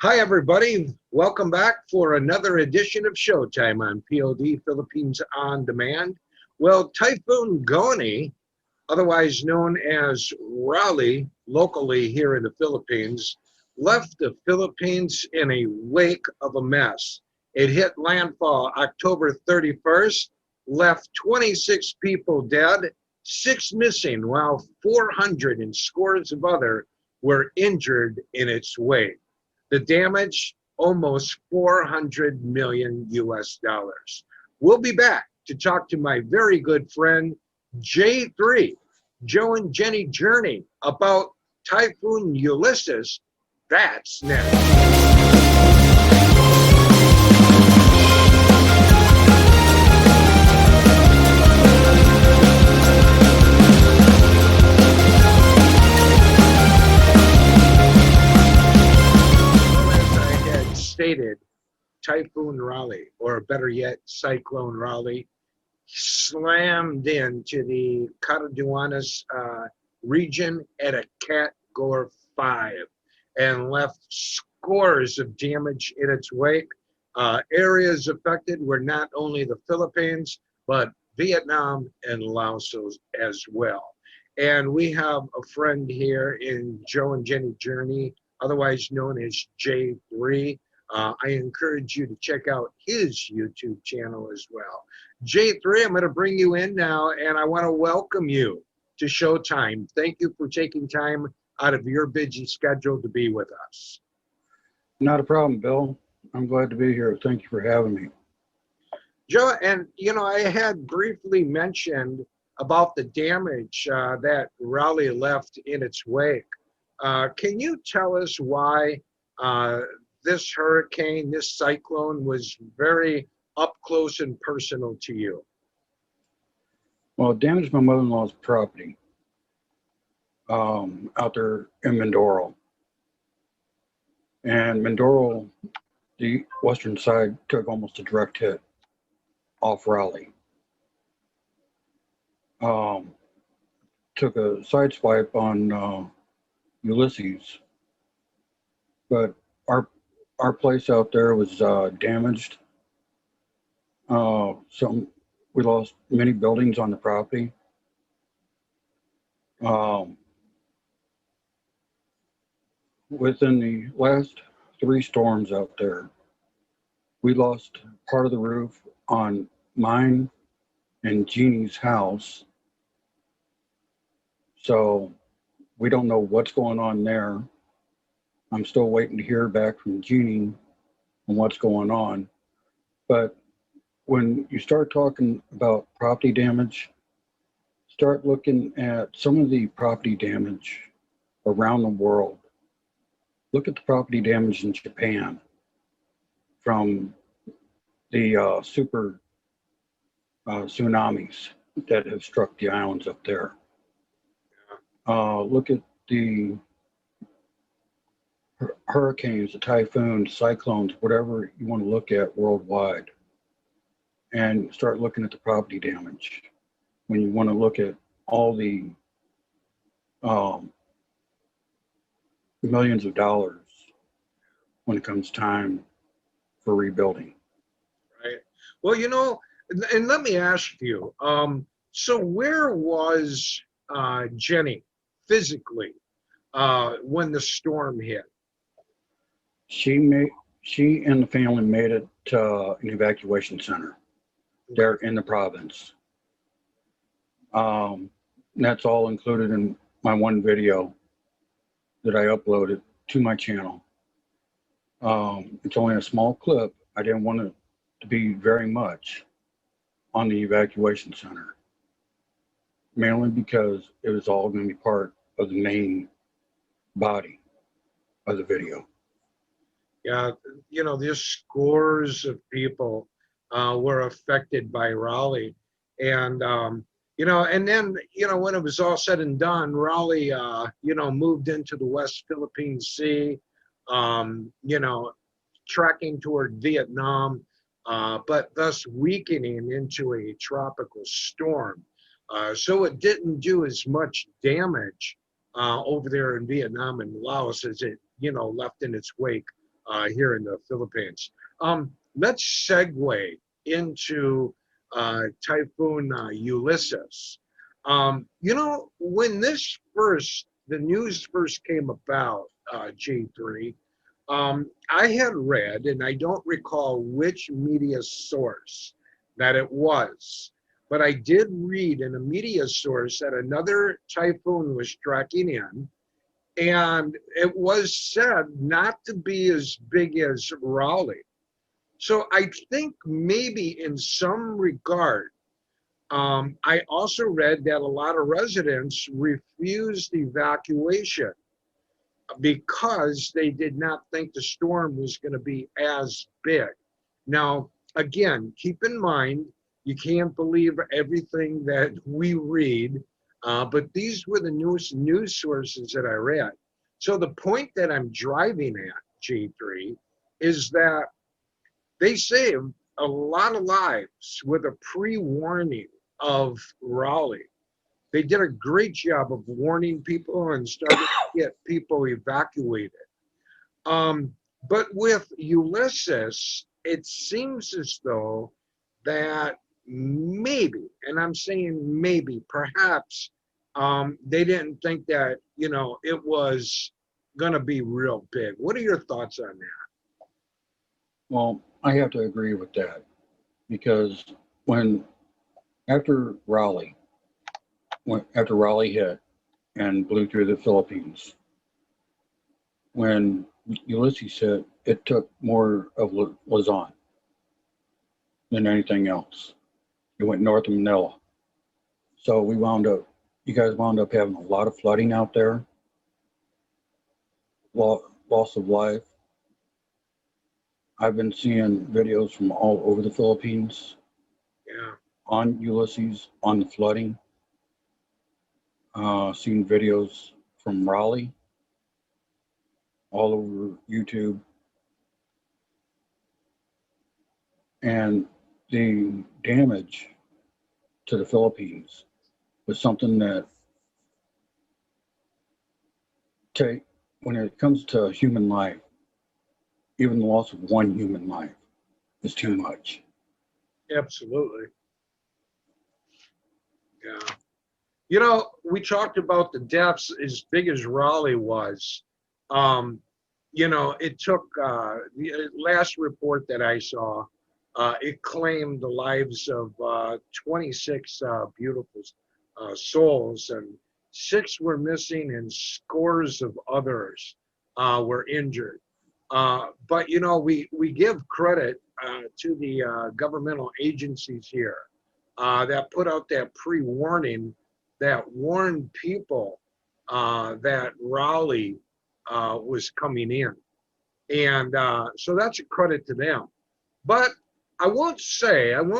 Hi, everybody. Welcome back for another edition of Showtime on POD, Philippines On Demand. Well, Typhoon Goni, otherwise known as Raleigh, locally here in the Philippines, left the Philippines in a wake of a mess. It hit landfall October 31st, left 26 people dead, 6 missing, while 400 and scores of other were injured in its wake. The damage, almost 400 million US dollars. We'll be back to talk to my very good friend, J3, Joe and Jenny Journey, about Typhoon Ulysses. That's next. Stated, Typhoon Raleigh, or better yet, Cyclone Raleigh, slammed into the Catanduanes region at a Category 5 and left scores of damage in its wake. Areas affected were not only the Philippines, but Vietnam and Laos as well. And we have a friend here in Joe and Jenny Journey, otherwise known as J3. I encourage you to check out his YouTube channel as well. J3, I'm going to bring you in now, and I want to welcome you to Showtime. Thank you for taking time out of your busy schedule to be with us. Not a problem, Bill. I'm glad to be here. Thank you for having me. Joe, and I had briefly mentioned about the damage that Raleigh left in its wake. Can you tell us why this hurricane, this cyclone, was very up close and personal to you? Well, it damaged my mother-in-law's property out there in Mindoro. And Mindoro, the western side, took almost a direct hit off Raleigh. Took a side swipe on Ulysses, but our place out there was damaged. We lost many buildings on the property. Within the last 3 storms out there, we lost part of the roof on mine and Jeannie's house. So we don't know what's going on there. I'm still waiting to hear back from Jeannie on what's going on. But when you start talking about property damage, start looking at some of the property damage around the world. Look at the property damage in Japan from the super tsunamis that have struck the islands up there. Look at the hurricanes, the typhoons, cyclones, whatever you want to look at worldwide, and start looking at the property damage. When you want to look at all the millions of dollars when it comes time for rebuilding. Right. Well, and let me ask you, so where was Jenny physically when the storm hit? She and the family made it to an evacuation center there in the province. That's all included in my one video that I uploaded to my channel. It's only a small clip. I didn't want it to be very much on the evacuation center, mainly because it was all going to be part of the main body of the video. Yeah, there's scores of people were affected by Raleigh. And, and then, when it was all said and done, Raleigh, moved into the West Philippine Sea, tracking toward Vietnam, but thus weakening into a tropical storm. So it didn't do as much damage over there in Vietnam and Laos as it, left in its wake here in the Philippines. Let's segue into Typhoon Ulysses. You know, when the news first came about, J3, I had read, and I don't recall which media source that it was, but I did read in a media source that another typhoon was tracking in, and it was said not to be as big as Raleigh. So I think maybe in some regard, I also read that a lot of residents refused evacuation because they did not think the storm was going to be as big. Now, again, keep in mind, you can't believe everything that we read, but these were the news sources that I read. So the point that I'm driving at, G3, is that they saved a lot of lives with a pre-warning of Raleigh. They did a great job of warning people and started to get people evacuated. But with Ulysses, it seems as though that maybe, and I'm saying maybe, perhaps, they didn't think that, you know, it was going to be real big. What are your thoughts on that? Well, I have to agree with that because when after Raleigh, after Raleigh hit and blew through the Philippines, when Ulysses hit, it took more of Luzon than anything else. It went north of Manila. So you guys wound up having a lot of flooding out there, loss of life. I've been seeing videos from all over the Philippines Yeah. on Ulysses, on the flooding. Seen videos from Raleigh all over YouTube. And the damage to the Philippines was something that when it comes to human life, even the loss of one human life is too much. Absolutely. Yeah. You know, we talked about the deaths as big as Raleigh was. You know, it took the last report that I saw, it claimed the lives of 26 beautiful souls, and 6 were missing, and scores of others were injured. But, you know, we give credit to the governmental agencies here that put out that pre-warning that warned people that Raleigh was coming in. And so that's a credit to them. But I won't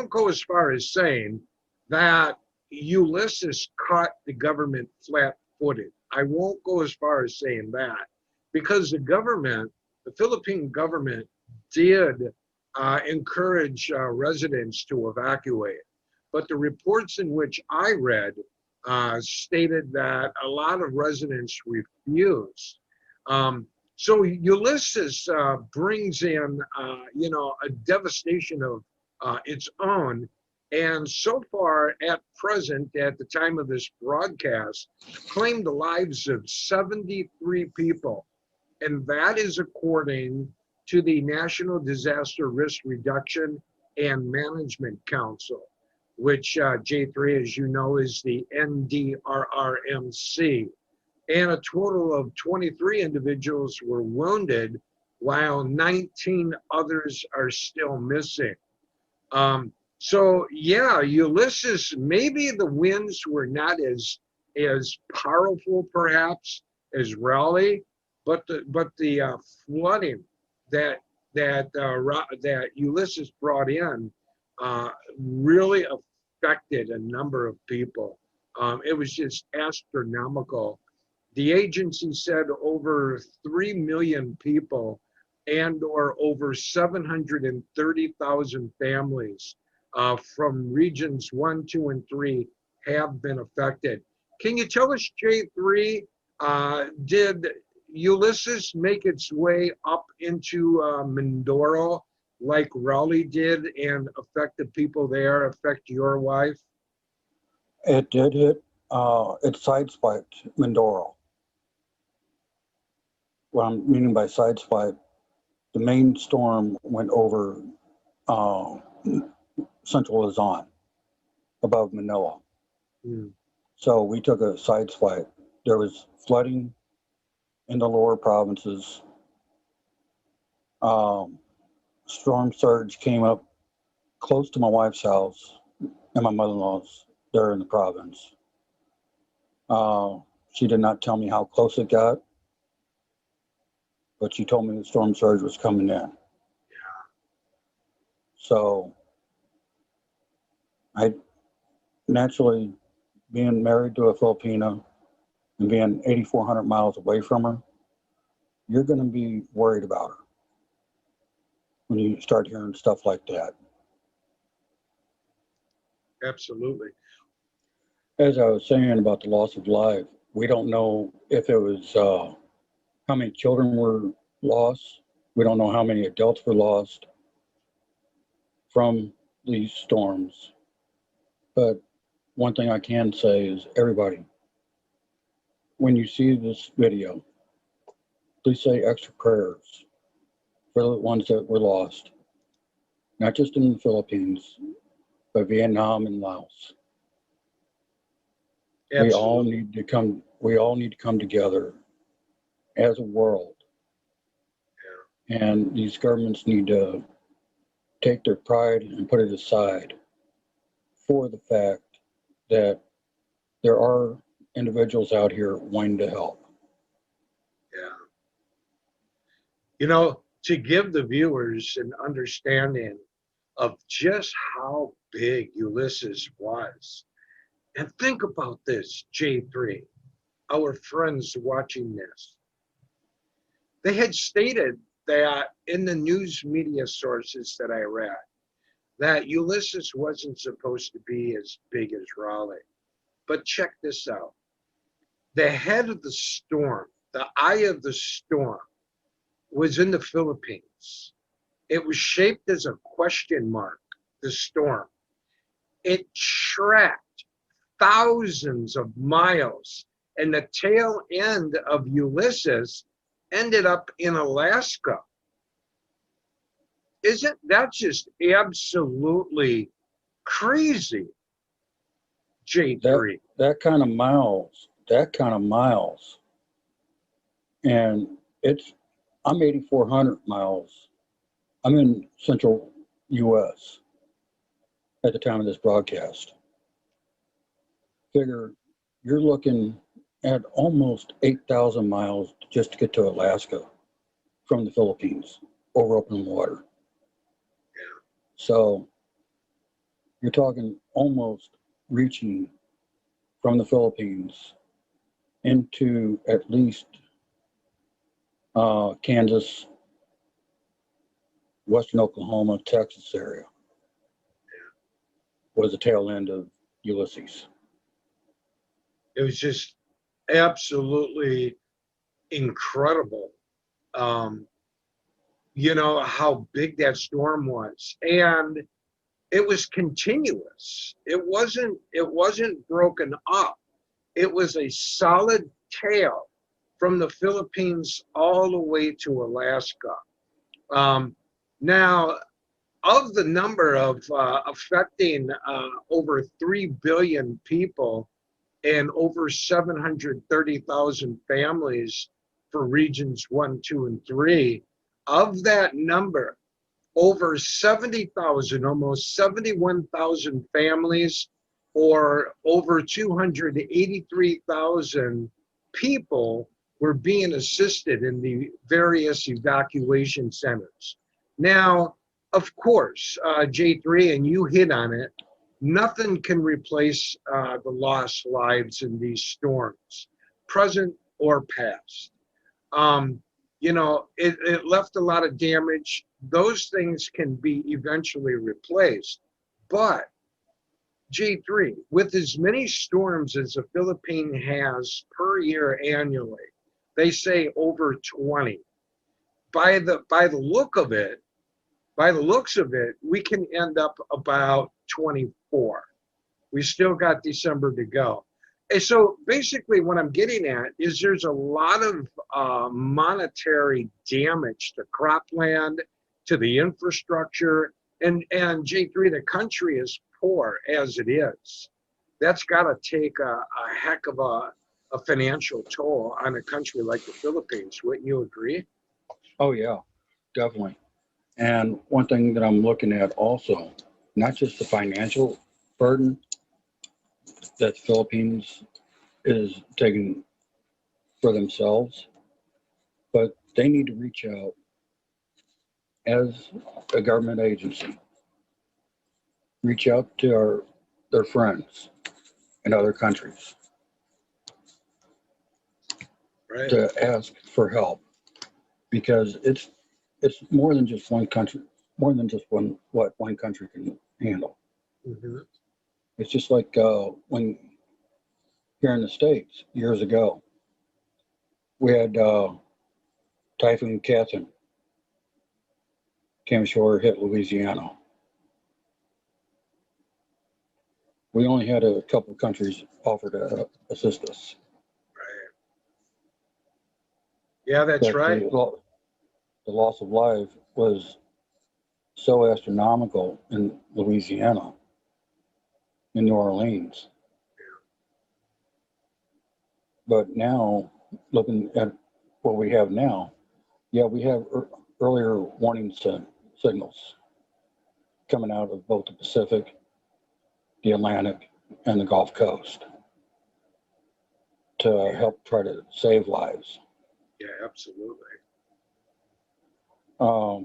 go as far as saying that Ulysses caught the government flat-footed. I won't go as far as saying that, because the Philippine government did encourage residents to evacuate. But the reports in which I read stated that a lot of residents refused. So Ulysses brings in, you know, a devastation of its own. And so far at present, at the time of this broadcast, claimed the lives of 73 people. And that is according to the National Disaster Risk Reduction and Management Council, which J3, as you know, is the NDRRMC. And a total of 23 individuals were wounded, while 19 others are still missing. So yeah, Ulysses, maybe the winds were not as powerful perhaps as Raleigh, but the flooding that Ulysses brought in really affected a number of people. It was just astronomical. The agency said over 3 million people and or over 730,000 families from regions 1, 2, and 3 have been affected. Can you tell us, J3, did Ulysses make its way up into Mindoro like Raleigh did and affect the people there, affect your wife? It did hit, it sideswiped Mindoro. What I'm meaning by sideswipe, the main storm went over uh, central Luzon above Manila. Hmm. So we took a sideswipe. There was flooding in the lower provinces. Storm surge came up close to my wife's house and my mother-in-law's there in the province. She did not tell me how close it got, but she told me the storm surge was coming in. So I naturally, being married to a Filipina and being 8,400 miles away from her, you're going to be worried about her when you start hearing stuff like that. Absolutely. As I was saying about the loss of life, we don't know if it was how many children were lost. We don't know how many adults were lost from these storms. But one thing I can say is everybody, when you see this video, please say extra prayers for the ones that were lost, not just in the Philippines, but Vietnam and Laos. We all Absolutely. need to come together as a world. And these governments need to take their pride and put it aside for the fact that there are individuals out here wanting to help. Yeah. You know, to give the viewers an understanding of just how big Ulysses was. And think about this, J3, our friends watching this. They had stated that in the news media sources that I read, that Ulysses wasn't supposed to be as big as Raleigh. But check this out. The head of the storm, the eye of the storm, was in the Philippines. It was shaped as a question mark, the storm. It tracked thousands of miles, and the tail end of Ulysses ended up in Alaska. Isn't that just absolutely crazy, J3? That kind of miles, and I'm 8,400 miles. I'm in central U.S. at the time of this broadcast. Figure you're looking at almost 8,000 miles just to get to Alaska from the Philippines over open water. So you're talking almost reaching from the Philippines into at least Kansas, western Oklahoma, Texas area was the tail end of Ulysses. It was just absolutely incredible. You know how big that storm was, and it was continuous. It wasn't broken up. It was a solid tail from the Philippines all the way to Alaska. Now, of the number of affecting over 3 billion people and over 730,000 families for regions 1, 2, and 3, of that number, over 70,000, almost 71,000 families, or over 283,000 people were being assisted in the various evacuation centers. Now, of course, J3, and you hit on it, nothing can replace the lost lives in these storms, present or past. You know, it left a lot of damage. Those things can be eventually replaced. But G3, with as many storms as the Philippines has per year annually, They say over 20. By the looks of it, we can end up about 24. We still got December to go. And so basically what I'm getting at is there's a lot of monetary damage to cropland, to the infrastructure, and J3, the country is poor as it is. That's got to take a heck of a financial toll on a country like the Philippines. Wouldn't you agree? Oh yeah, definitely. And one thing that I'm looking at also, not just the financial burden that the Philippines is taking for themselves, but they need to reach out as a government agency, reach out to their friends in other countries Right. to ask for help, because it's more than just one country, more than just what one country can handle. Mm-hmm. It's just like when here in the States years ago, we had Typhoon Catherine came ashore, hit Louisiana. We only had a couple of countries offer to assist us. Right. Yeah, that's But right. the loss of life was so astronomical in Louisiana, in New Orleans. But now, looking at what we have now, yeah, we have earlier warning signals coming out of both the Pacific, the Atlantic, and the Gulf Coast to help try to save lives. Yeah, absolutely.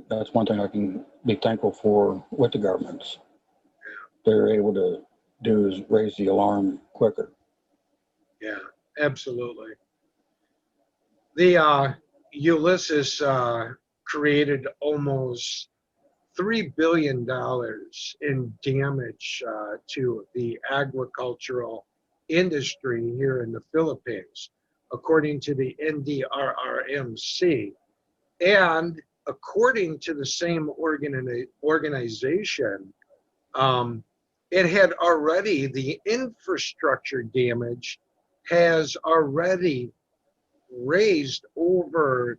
That's one thing I can be thankful for with the governments. They're able to do is raise the alarm quicker. Yeah, absolutely. The Ulysses created almost $3 billion in damage to the agricultural industry here in the Philippines, according to the NDRRMC. And according to the same organization, it had already, the infrastructure damage has already raised over,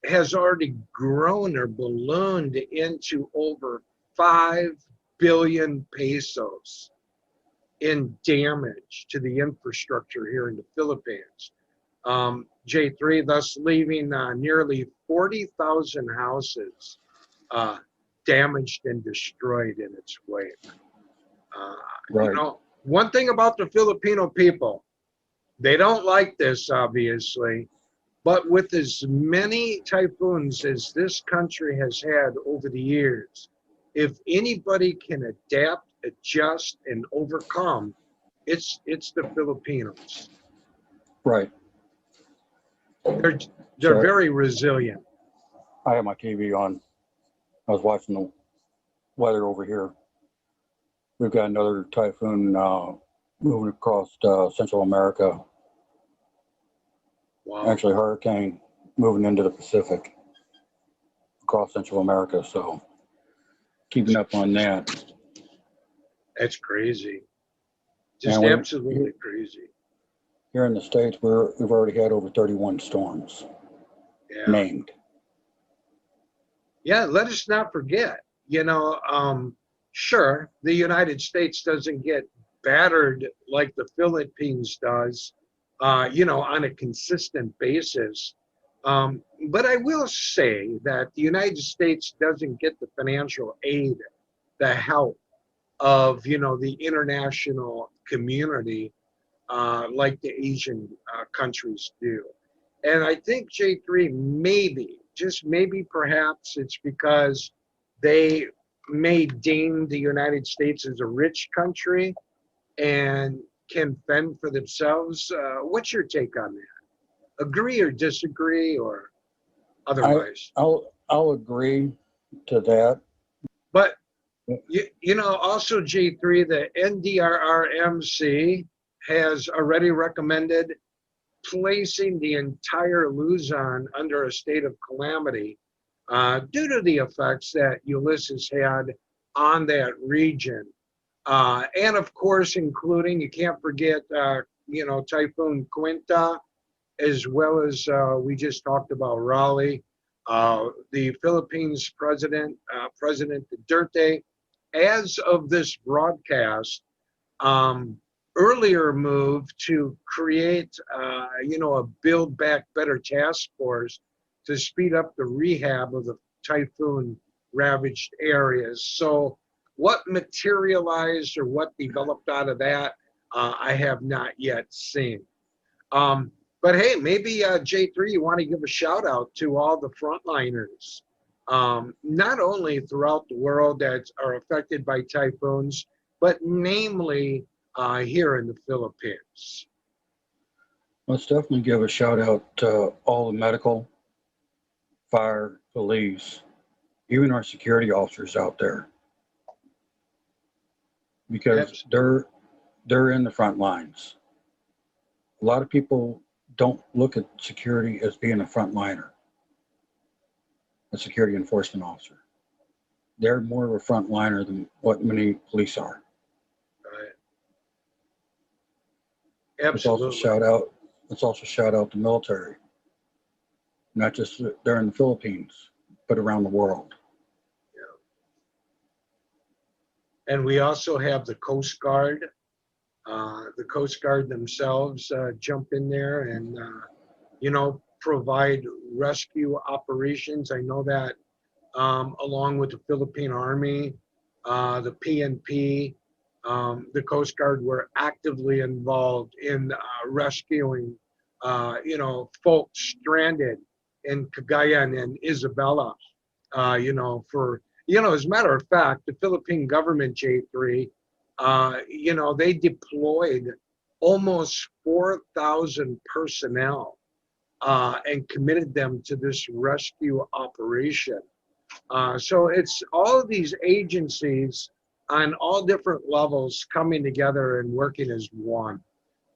has already grown or ballooned into over 5 billion pesos in damage to the infrastructure here in the Philippines. J3, thus leaving nearly 40,000 houses damaged and destroyed in its wake. Right. You know, one thing about the Filipino people, they don't like this, obviously, but with as many typhoons as this country has had over the years, if anybody can adapt, adjust, and overcome, it's the Filipinos. Right. They're So very resilient. I have my TV on. I was watching the weather over here. We've got another typhoon moving across Central America. Wow. Actually, hurricane moving into the Pacific across Central America. So keeping up on that. That's crazy. Just And absolutely crazy. here in the States, we've already had over 31 storms named. Yeah, let us not forget, you know, sure, the United States doesn't get battered like the Philippines does, you know, on a consistent basis. But I will say that the United States doesn't get the financial aid, the help of, you know, the international community like the Asian countries do. And I think J3, maybe, just maybe perhaps it's because they may deem the United States as a rich country and can fend for themselves. What's your take on that? Agree or disagree or otherwise? I'll agree to that. But, you know, also J3, the NDRRMC has already recommended placing the entire Luzon under a state of calamity due to the effects that Ulysses had on that region. And of course, including, you can't forget, Typhoon Quinta, as well as we just talked about Raleigh. The Philippines President Duterte, as of this broadcast, earlier move to create, a Build Back Better task force to speed up the rehab of the typhoon ravaged areas. So what materialized or what developed out of that, I have not yet seen. But hey, maybe J3, you want to give a shout out to all the frontliners, not only throughout the world that are affected by typhoons, but namely here in the Philippines. Let's definitely give a shout out to all the medical, fire, police, even our security officers out there, because they're in the front lines. A lot of people don't look at security as being a frontliner, a security enforcement officer. They're more of a frontliner than what many police are. Right. Let's also shout out the military, not just there in the Philippines, but around the world. Yeah. And we also have the Coast Guard. The Coast Guard themselves jump in there and, provide rescue operations. I know that along with the Philippine Army, the PNP, the Coast Guard were actively involved in rescuing, folks stranded in Cagayan and Isabela, as a matter of fact, the Philippine government, J3, they deployed almost 4,000 personnel and committed them to this rescue operation. So it's all of these agencies on all different levels coming together and working as one.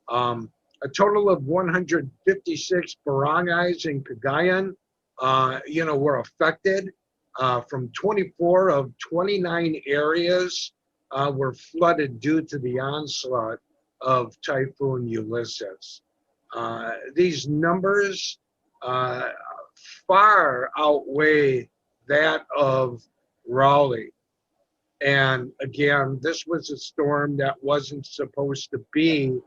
A total of 156 barangays in Cagayan, were affected. From 24 of 29 areas were flooded due to the onslaught of Typhoon Ulysses. These numbers far outweigh that of Raleigh. And again, this was a storm that wasn't supposed to be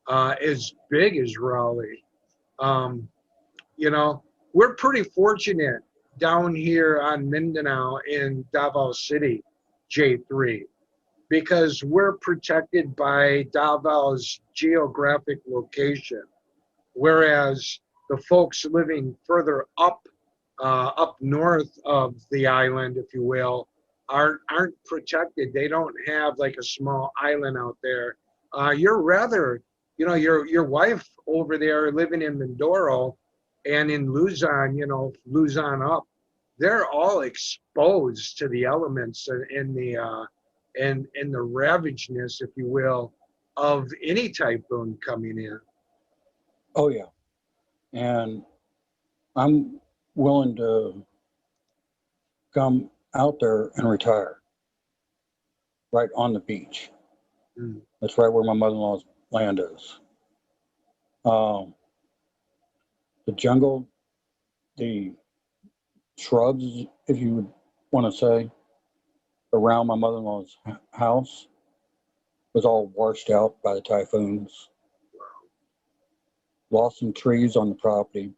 as big as Raleigh. We're pretty fortunate down here on Mindanao in Davao City, J3, because we're protected by Davao's geographic location, whereas the folks living further up north of the island, if you will, aren't protected. They don't have like a small island out there. You're rather, your wife over there living in Mindoro and in Luzon, Luzon up, they're all exposed to the elements and the ravageness, if you will, of any typhoon coming in. Oh yeah, and I'm willing to come out there and retire right on the beach. That's right where my mother-in-law's land is. The jungle, the shrubs, if you would want to say, around my mother-in-law's house was all washed out by the typhoons. Lost some trees on the property.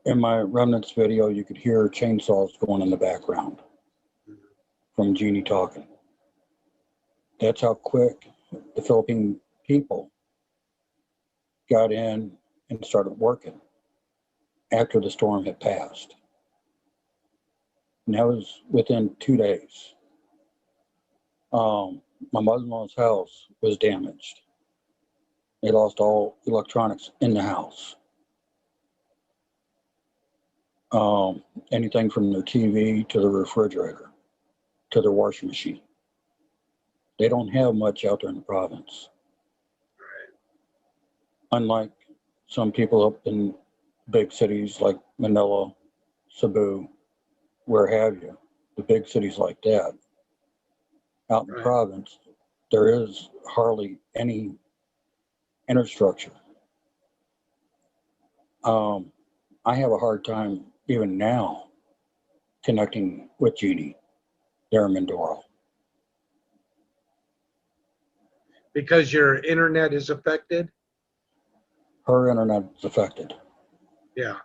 In my remnants video, you could hear chainsaws going in the background from Jeannie talking. That's how quick the Philippine people got in and started working after the storm had passed. And that was within 2 days. My mother-in-law's house was damaged. They lost all electronics in the house. Anything from their TV to the refrigerator to their washing machine. They don't have much out there in the province. unlike some people up in big cities like Manila, Cebu, where have you, the big cities like that, out in the Right. province, there is hardly any infrastructure. I have a hard time even now connecting with Jeannie there in Mindoro. Because your internet is affected? Her internet is affected. Yeah.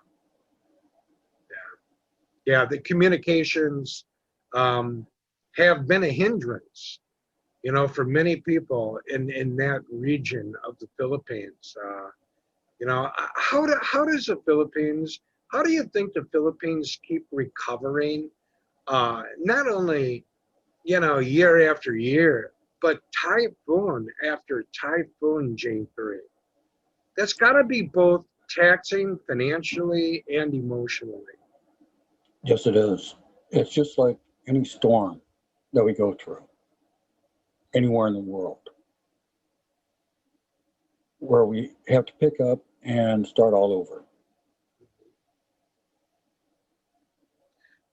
Yeah, the communications have been a hindrance, for many people in that region of the Philippines. How does the Philippines, how do you think the Philippines keep recovering? Not only, year after year, but typhoon after typhoon, J3. That's got to be both taxing financially and emotionally. Yes, it is. It's just like any storm that we go through anywhere in the world, where we have to pick up and start all over.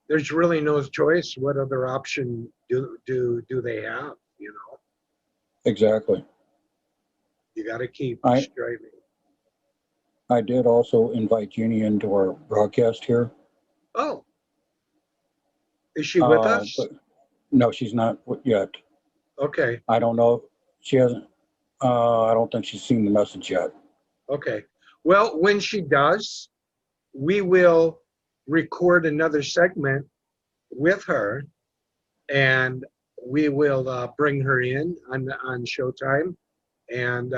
There's really no choice. What other option do they have? Exactly. You got to keep I striving. I did also invite Jeannie into our broadcast here. Oh, is she with us? But no, she's not yet. Okay, I don't know. She hasn't. I don't think she's seen the message yet. okay. Well, when she does, we will record another segment with her, and we will bring her in on Showtime. And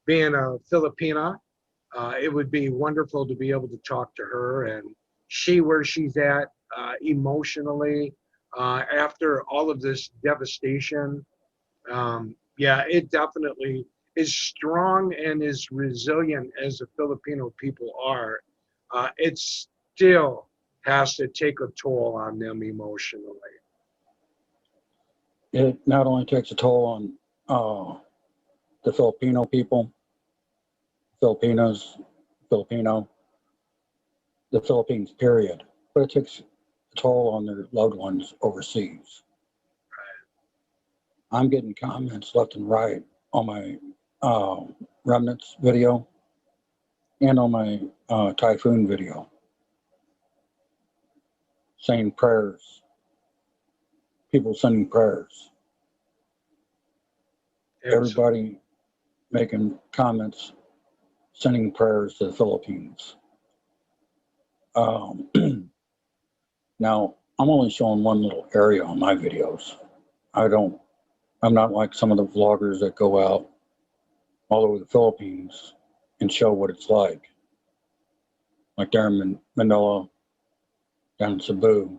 being a Filipina, it would be wonderful to be able to talk to her and see where she's at emotionally after all of this devastation. Yeah, it definitely is strong and as resilient as the Filipino people are. It still has to take a toll on them emotionally. It not only takes a toll on the Filipino people, Filipinos, Filipino, the Philippines, period, but it takes a toll on their loved ones overseas. I'm getting comments left and right on my remnants video and on my typhoon video saying prayers, people sending prayers, everybody making comments, sending prayers to the Philippines. Now, I'm only showing one little area on my videos. I'm not like some of the vloggers that go out all over the Philippines and show what it's like there in Manila, down in Cebu.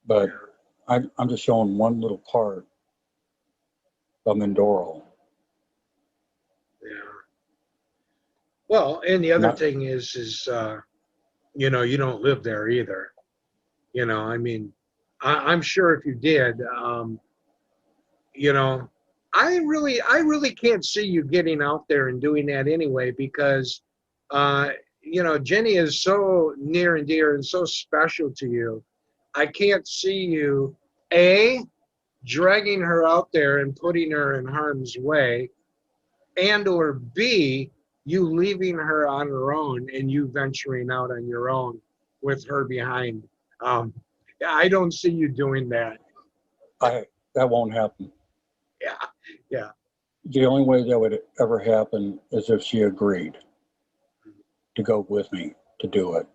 But I'm just showing one little part of Mindoro. Yeah. Well, and the other Not thing is you don't live there either. I mean, I'm sure if you did, you know, I really can't see you getting out there and doing that anyway because, uh, Jenny is so near and dear and so special to you. I can't see you, A, dragging her out there and putting her in harm's way, and or B, you leaving her on her own and you venturing out on your own with her behind. Um, I don't see you doing that. that won't happen. Yeah, yeah, The only way that would ever happen is if she agreed to go with me to do it.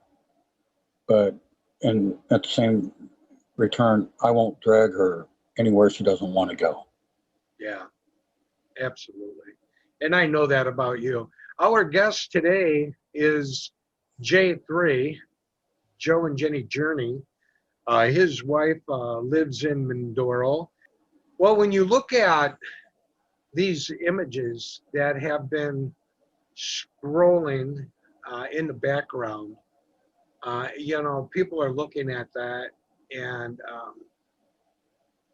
But and at the same return, I won't drag her anywhere she doesn't want to go. yeah, absolutely. And I know that about you. Our guest today is J3, Joe and Jenny Journey. His wife lives in Mindoro. Well, when you look at these images that have been scrolling in the background, people are looking at that, and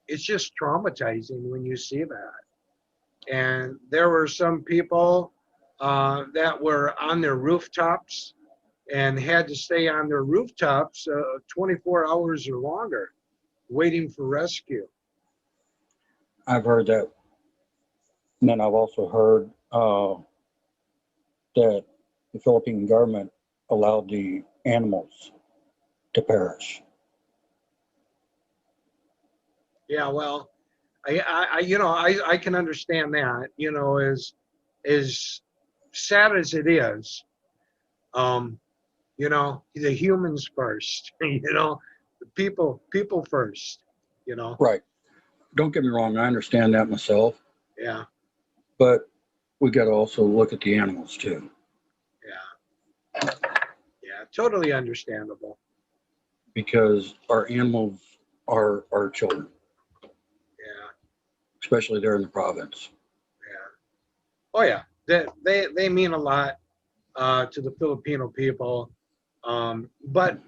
it's just traumatizing when you see that. And there were some people that were on their rooftops and had to stay on their rooftops 24 hours or longer waiting for rescue. I've heard that. And then I've also heard that the Philippine government allowed the animals to perish. Yeah, well, I can understand that, as sad as it is, the humans first, the people first, Right. Don't get me wrong, I understand that myself, yeah, but we got to also look at the animals too, yeah, yeah, totally understandable. because our animals are our children, Yeah, especially there in the province. yeah. Oh yeah, they mean a lot to the Filipino people. But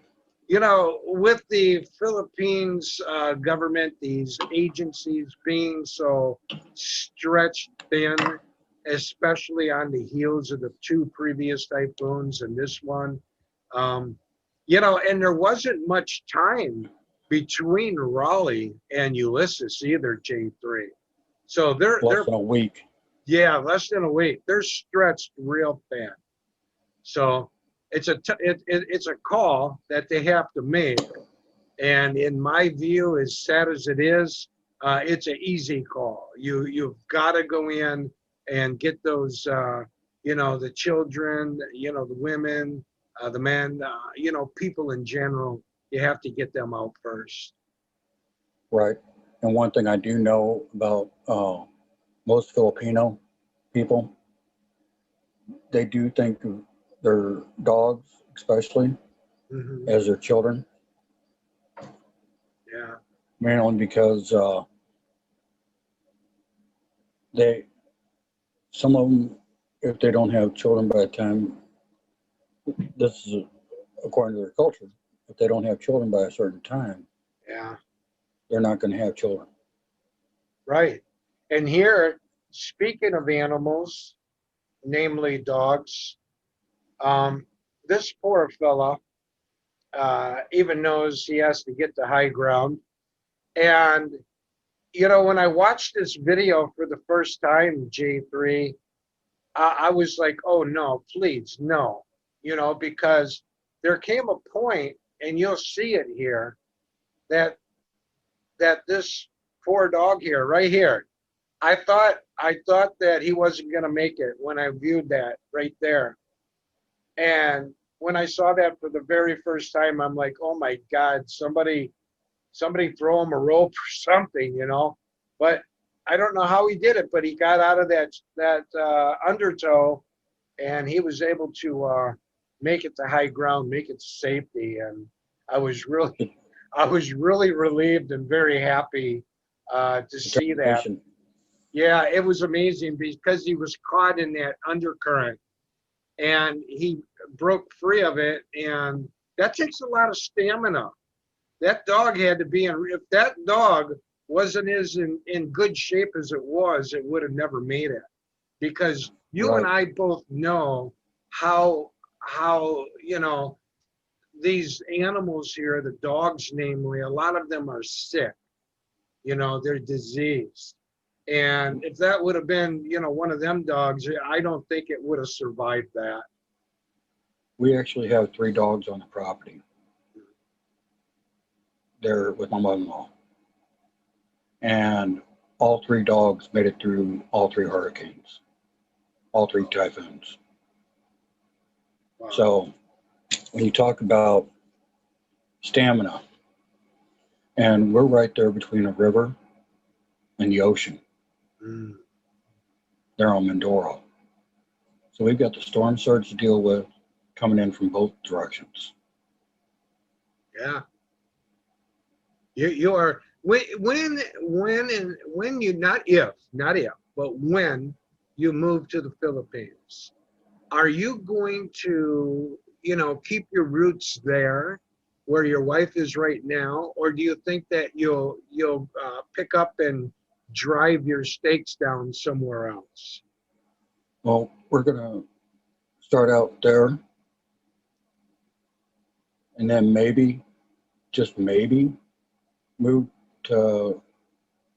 with the Philippines government, these agencies being so stretched thin, especially on the heels of the two previous typhoons and this one, and there wasn't much time between Raleigh and Ulysses either, J3. So Less they're than a week. yeah, less than a week. They're stretched real thin. So it's a call that they have to make. And in my view, as sad as it is, it's an easy call. You've got to go in and get those, the children, the women, the men, people in general. You have to get them out first. Right. And one thing I do know about most Filipino people, they do think of their dogs, especially, Hmm. as their children, Yeah. mainly because they, some of them, if they don't have children by the time, this is according to their culture, if they don't have children by a certain time, Yeah. they're not going to have children. Right. And here, speaking of animals, namely dogs, um, this poor fella even knows he has to get to high ground. And, when I watched this video for the first time, J3, I was like, oh no, please, no, because there came a point, and you'll see it here, that this poor dog here, right here, I thought that he wasn't going to make it when I viewed that right there. And when I saw that for the very first time, I'm like, oh my God, somebody throw him a rope or something. But I don't know how he did it, but he got out of that undertow, and he was able to make it to high ground, make it to safety. And I was really, I was really relieved and very happy to see that. Determination. Yeah, it was amazing because he was caught in that undercurrent, and he broke free of it, and that takes a lot of stamina. That dog had to be in, if that dog wasn't as in good shape as it was, it would have never made it. Because you and Right. I both know how these animals here, the dogs namely, a lot of them are sick. They're diseased. And if that would have been, one of them dogs, I don't think it would have survived that. We actually have 3 dogs on the property. They're with my mother-in-law. And all 3 dogs made it through all 3 hurricanes, all 3 typhoons. Wow. So when you talk about stamina, and we're right there between a river and the ocean. Mm. They're on Mindoro. So we've got the storm surge to deal with coming in from both directions. Yeah. You are when you, not if, but when you move to the Philippines, are you going to, keep your roots there where your wife is right now, or do you think that you'll pick up and drive your stakes down somewhere else? Well, we're going to start out there, and then maybe, just maybe, move to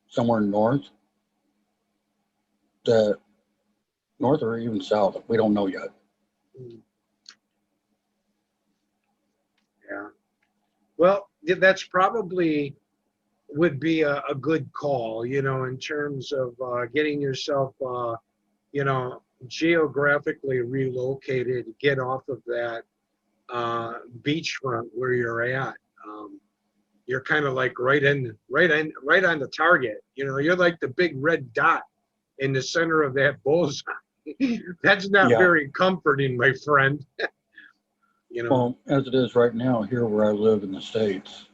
somewhere north, that north or even south. We don't know yet. Mm. Yeah. Well, that's probably would be a good call, you know, in terms of getting yourself, you know, geographically relocated, get off of that beachfront where you're at. You're kind of like right on the target. You know, you're like the big red dot in the center of that bullseye. That's not Yeah. very comforting, my friend. You know. Well, as it is right now, here where I live in the States,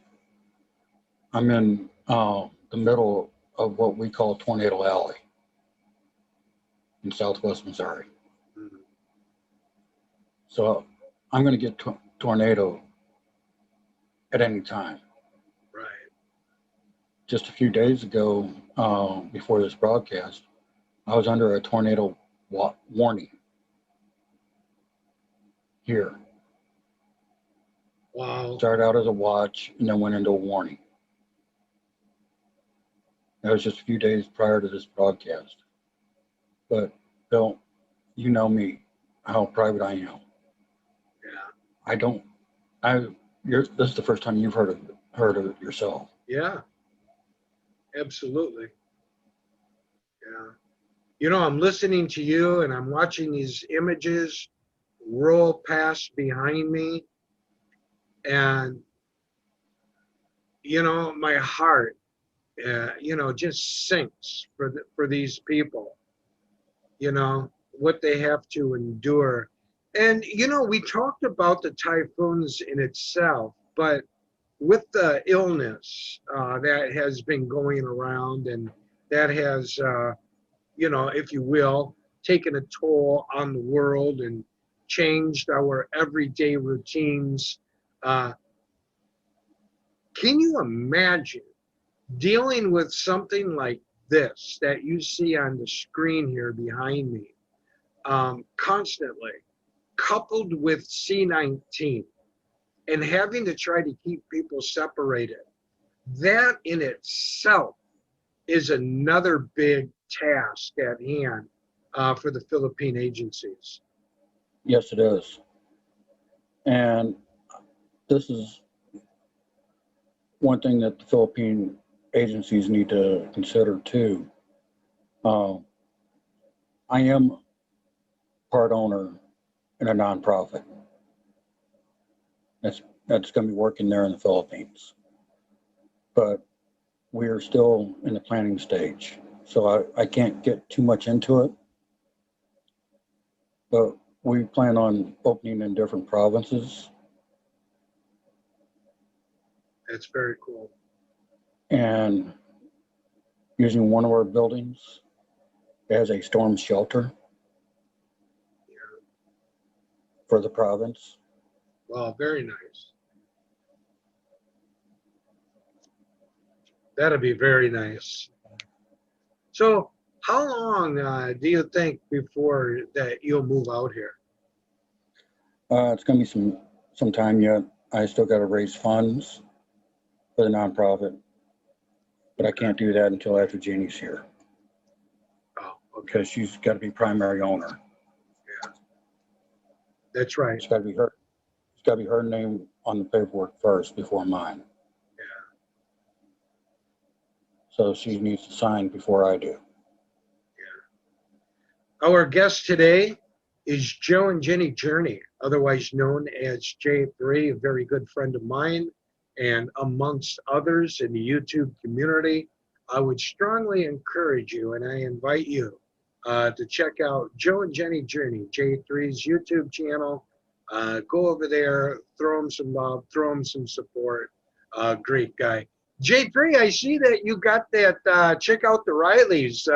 I'm in the middle of what we call Tornado Alley in southwest Missouri. Mhm. So I'm going to get tornado at any time. Right. Just a few days ago, before this broadcast, I was under a tornado warning here. Wow. Started out as a watch and then went into a warning. That was just a few days prior to this broadcast. But Bill, you know me, how private I am. Yeah. I don't. This is the first time you've heard of it yourself. Yeah. Absolutely. Yeah. You know, I'm listening to you and I'm watching these images roll past behind me, and you know, my heart, you know, just sinks for these people. You know what they have to endure, and you know, we talked about the typhoons in itself, but with the illness that has been going around and that has, you know, if you will, taken a toll on the world and changed our everyday routines. Uh, can you imagine dealing with something like this that you see on the screen here behind me, constantly, coupled with C-19 and having to try to keep people separated? That in itself is another big task at hand for the Philippine agencies. Yes, it is. And this is one thing that the Philippine agencies need to consider too. I am part owner in a nonprofit that's going to be working there in the Philippines, but we are still in the planning stage, so I can't get too much into it. But we plan on opening in different provinces That's very cool. and using one of our buildings as a storm shelter for the province. Wow, very nice. That'd be very nice. So, how long do you think before that you'll move out here? It's going to be some time yet. I still got to raise funds for the nonprofit, but I can't do that until after Jeannie's here Oh, okay. because she's got to be primary owner. Yeah, that's right. It's got to be her. It's got to be her name on the paperwork first before mine. Yeah. So she needs to sign before I do. Our guest today is Joe and Jenny Journey, otherwise known as J3, a very good friend of mine, and amongst others in the YouTube community. I would strongly encourage you, and I invite you to check out Joe and Jenny Journey, J3's YouTube channel. Go over there, throw him some love, throw him some support. Great guy. J3, I see that you got that check out the Rileys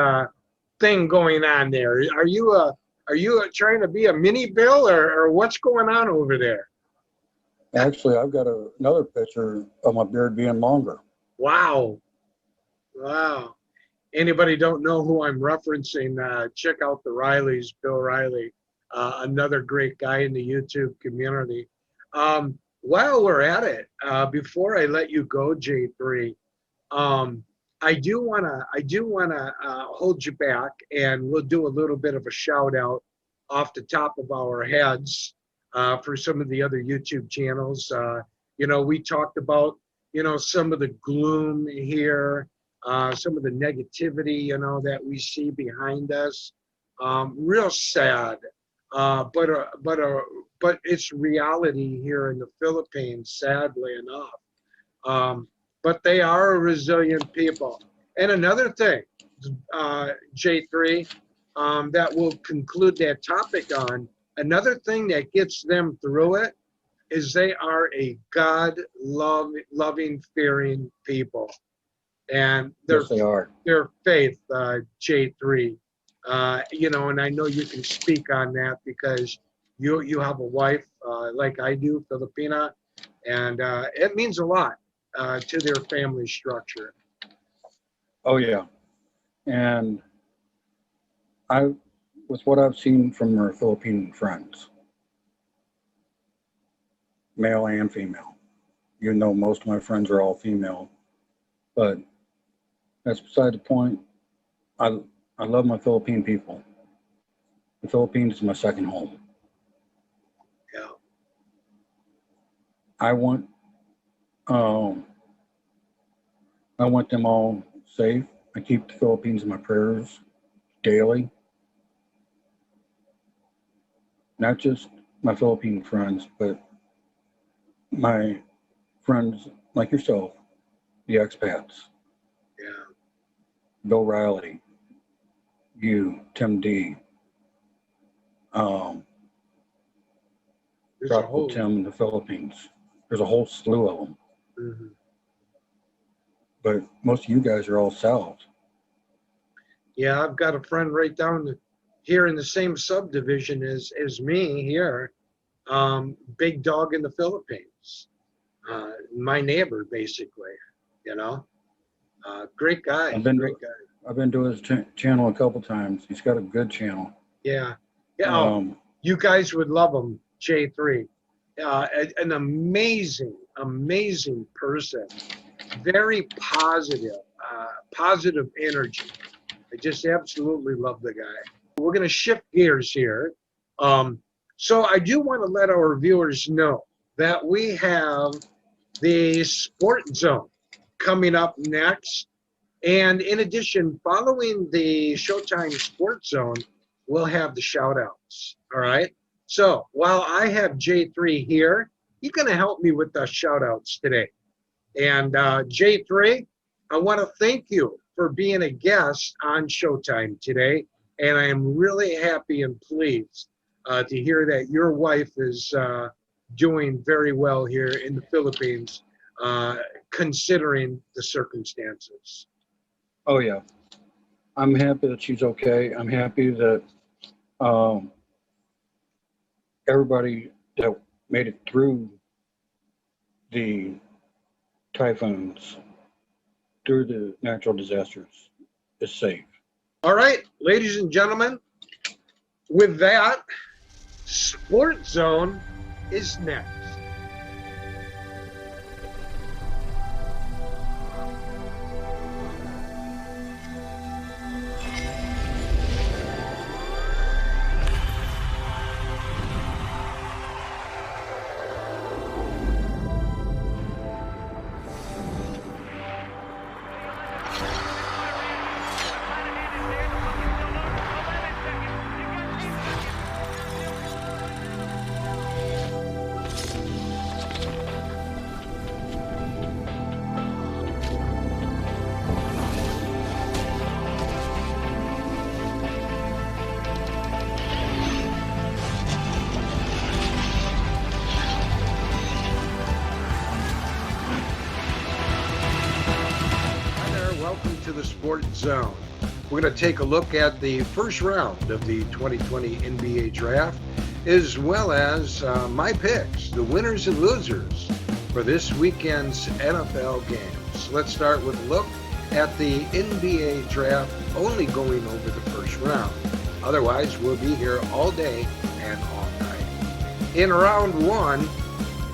thing going on there. Are you trying to be a mini Bill, or what's going on over there? Actually, I've got another picture of my beard being longer. Wow. Wow. anybody don't know who I'm referencing, check out the Rileys, Bill Riley, another great guy in the YouTube community. While we're at it, before I let you go, J3, I do wanna hold you back, and we'll do a little bit of a shout out off the top of our heads for some of the other YouTube channels. We talked about some of the gloom here, some of the negativity that we see behind us. Real sad, but it's reality here in the Philippines, sadly enough. But they are a resilient people. And another thing, J3, that we'll conclude that topic on, another thing that gets them through it is they are a God-loving, fearing people. And Yes, they are. Their faith, J3, and I know you can speak on that because you have a wife like I do, Filipina, and it means a lot to their family structure. Oh yeah, and with what I've seen from our Philippine friends, male and female, most of my friends are all female, but that's beside the point. I love my Philippine people. The Philippines is my second home. Yeah. I want them all safe. I keep the Philippines in my prayers daily. Not just my Philippine friends, but my friends like yourself, the expats. Yeah. Bill Riley, you, Tim D. Tropical Tim in the Philippines. There's a whole slew of them. Mm-hmm. But most of you guys are all south. Yeah, I've got a friend right down here in the same subdivision as me here. Big dog in the Philippines. My neighbor, basically. Great guy. I've been to his channel a couple times. He's got a good channel. Yeah. Yeah. You guys would love him, J3. An amazing person. Very positive energy. I just absolutely love the guy. We're going to shift gears here. So I do want to let our viewers know that we have the Sport Zone coming up next. And in addition, following the Showtime Sports Zone, we'll have the shout outs. All right. So while I have J3 here, he's going to help me with the shout outs today. And J3, I want to thank you for being a guest on Showtime today. And I am really happy and pleased to hear that your wife is doing very well here in the Philippines, considering the circumstances. Oh, yeah. I'm happy that she's okay. I'm happy that everybody that made it through the typhoons, through the natural disasters, is safe. All right, ladies and gentlemen, with that, Sports Zone is next. The Sports Zone. We're going to take a look at the first round of the 2020 NBA Draft, as well as my picks, the winners and losers for this weekend's NFL games. Let's start with a look at the NBA draft only going over the first round. Otherwise, we'll be here all day and all night. In round one,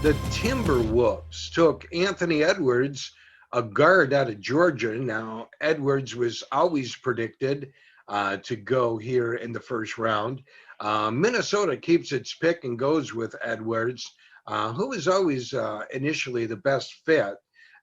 the Timberwolves took Anthony Edwards, a guard out of Georgia. Now, Edwards was always predicted to go here in the first round. Minnesota keeps its pick and goes with Edwards, who was always initially the best fit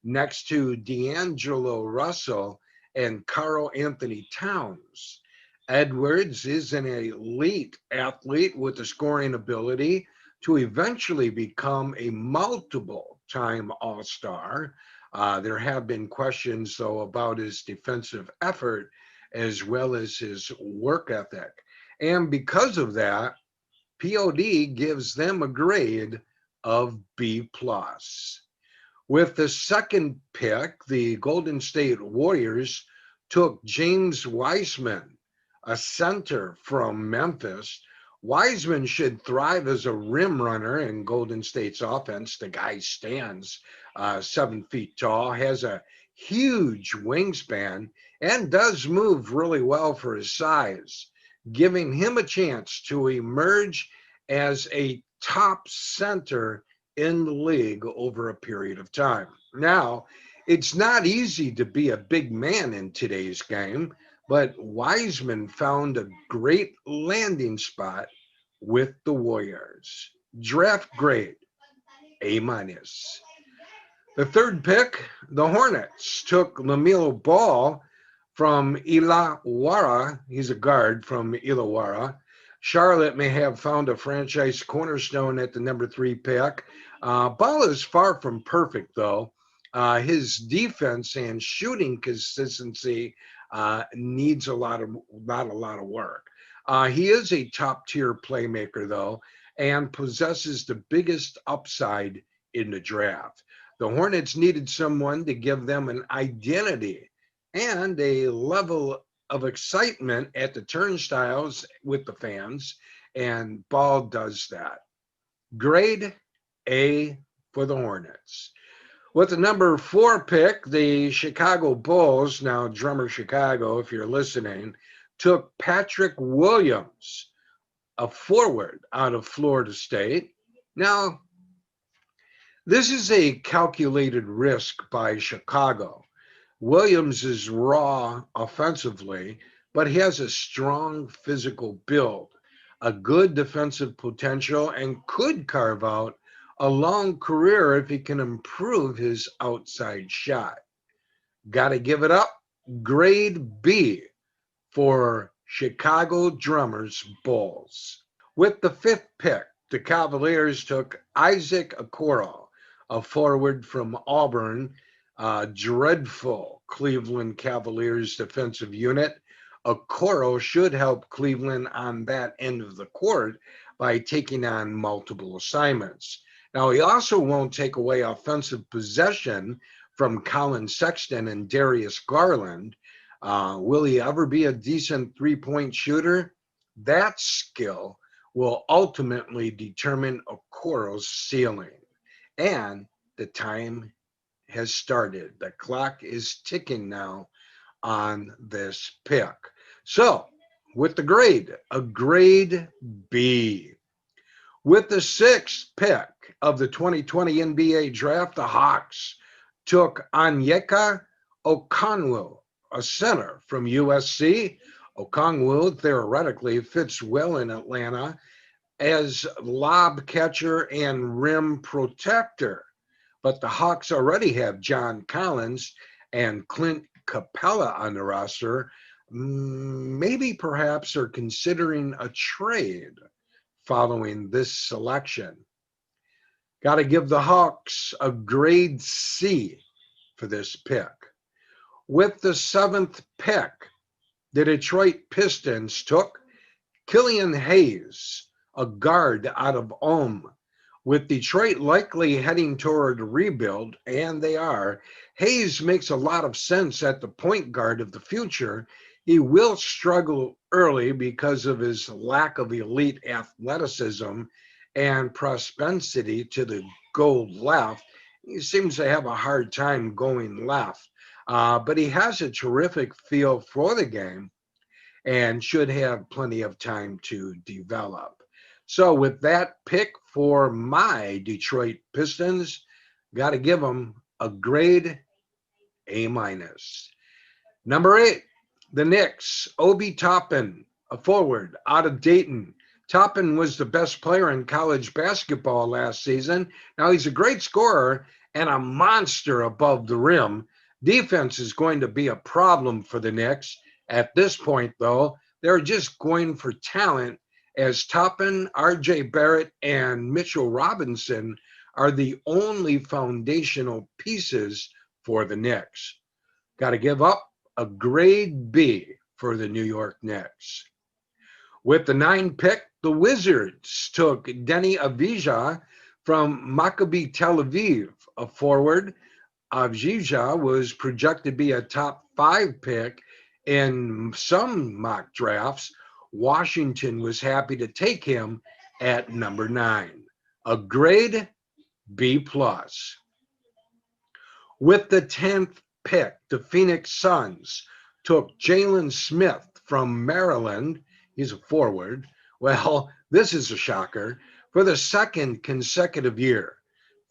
next to D'Angelo Russell and Karl Anthony Towns. Edwards is an elite athlete with a scoring ability to eventually become a multiple-time All-Star. There have been questions, though, about his defensive effort as well as his work ethic. And because of that, POD gives them a grade of B+. With the second pick, the Golden State Warriors took James Wiseman, a center from Memphis. Wiseman should thrive as a rim runner in Golden State's offense. The guy stands 7 feet tall, has a huge wingspan, and does move really well for his size, giving him a chance to emerge as a top center in the league over a period of time. Now, it's not easy to be a big man in today's game, but Wiseman found a great landing spot with the Warriors. Draft grade, A-. The third pick, the Hornets took LaMelo Ball from Illawarra. He's a guard from Illawarra. Charlotte may have found a franchise cornerstone at the number 3 pick. Ball is far from perfect, though. His defense and shooting consistency needs not a lot of work. He is a top-tier playmaker, though, and possesses the biggest upside in the draft. The Hornets needed someone to give them an identity and a level of excitement at the turnstiles with the fans, and Ball does that. Grade A for the Hornets. With the number 4 pick, the Chicago Bulls, now Drummer Chicago, if you're listening, took Patrick Williams, a forward out of Florida State. Now, this is a calculated risk by Chicago. Williams is raw offensively, but he has a strong physical build, a good defensive potential, and could carve out a long career if he can improve his outside shot. Got to give it up. Grade B for Chicago Drummers Bulls. With the 5th pick, the Cavaliers took Isaac Okoro, a forward from Auburn, dreadful Cleveland Cavaliers defensive unit. Okoro should help Cleveland on that end of the court by taking on multiple assignments. Now, he also won't take away offensive possession from Colin Sexton and Darius Garland. Will he ever be a decent three-point shooter? That skill will ultimately determine Okoro's ceiling. And the time has started. The clock is ticking now on this pick. So, with the grade, a grade B. With the 6th pick of the 2020 NBA draft, the Hawks took Onyeka Okongwu, a center from USC. Okongwu theoretically fits well in Atlanta as lob catcher and rim protector. But the Hawks already have John Collins and Clint Capella on the roster. Maybe perhaps are considering a trade following this selection. Got to give the Hawks a grade C for this pick. With the 7th pick, the Detroit Pistons took Killian Hayes, a guard out of Ulm. With Detroit likely heading toward a rebuild, and they are, Hayes makes a lot of sense at the point guard of the future. He will struggle early because of his lack of elite athleticism and propensity to the go left. He seems to have a hard time going left. but he has a terrific feel for the game and should have plenty of time to develop. So with that pick for my Detroit Pistons, got to give them a grade A minus. Number 8, the Knicks. Obi Toppin, a forward out of Dayton. Toppin was the best player in college basketball last season. Now he's a great scorer and a monster above the rim. Defense is going to be a problem for the Knicks. At this point, though, they're just going for talent, as Toppin, R.J. Barrett, and Mitchell Robinson are the only foundational pieces for the Knicks. Got to give up a grade B for the New York Knicks. With the 9 pick, the Wizards took Denny Avdija from Maccabi Tel Aviv, a forward. Avdija was projected to be a top 5 pick in some mock drafts. Washington was happy to take him at number 9, a grade B plus. With the 10th pick, the Phoenix Suns took Jalen Smith from Maryland. He's a forward. Well, this is a shocker. For the second consecutive year,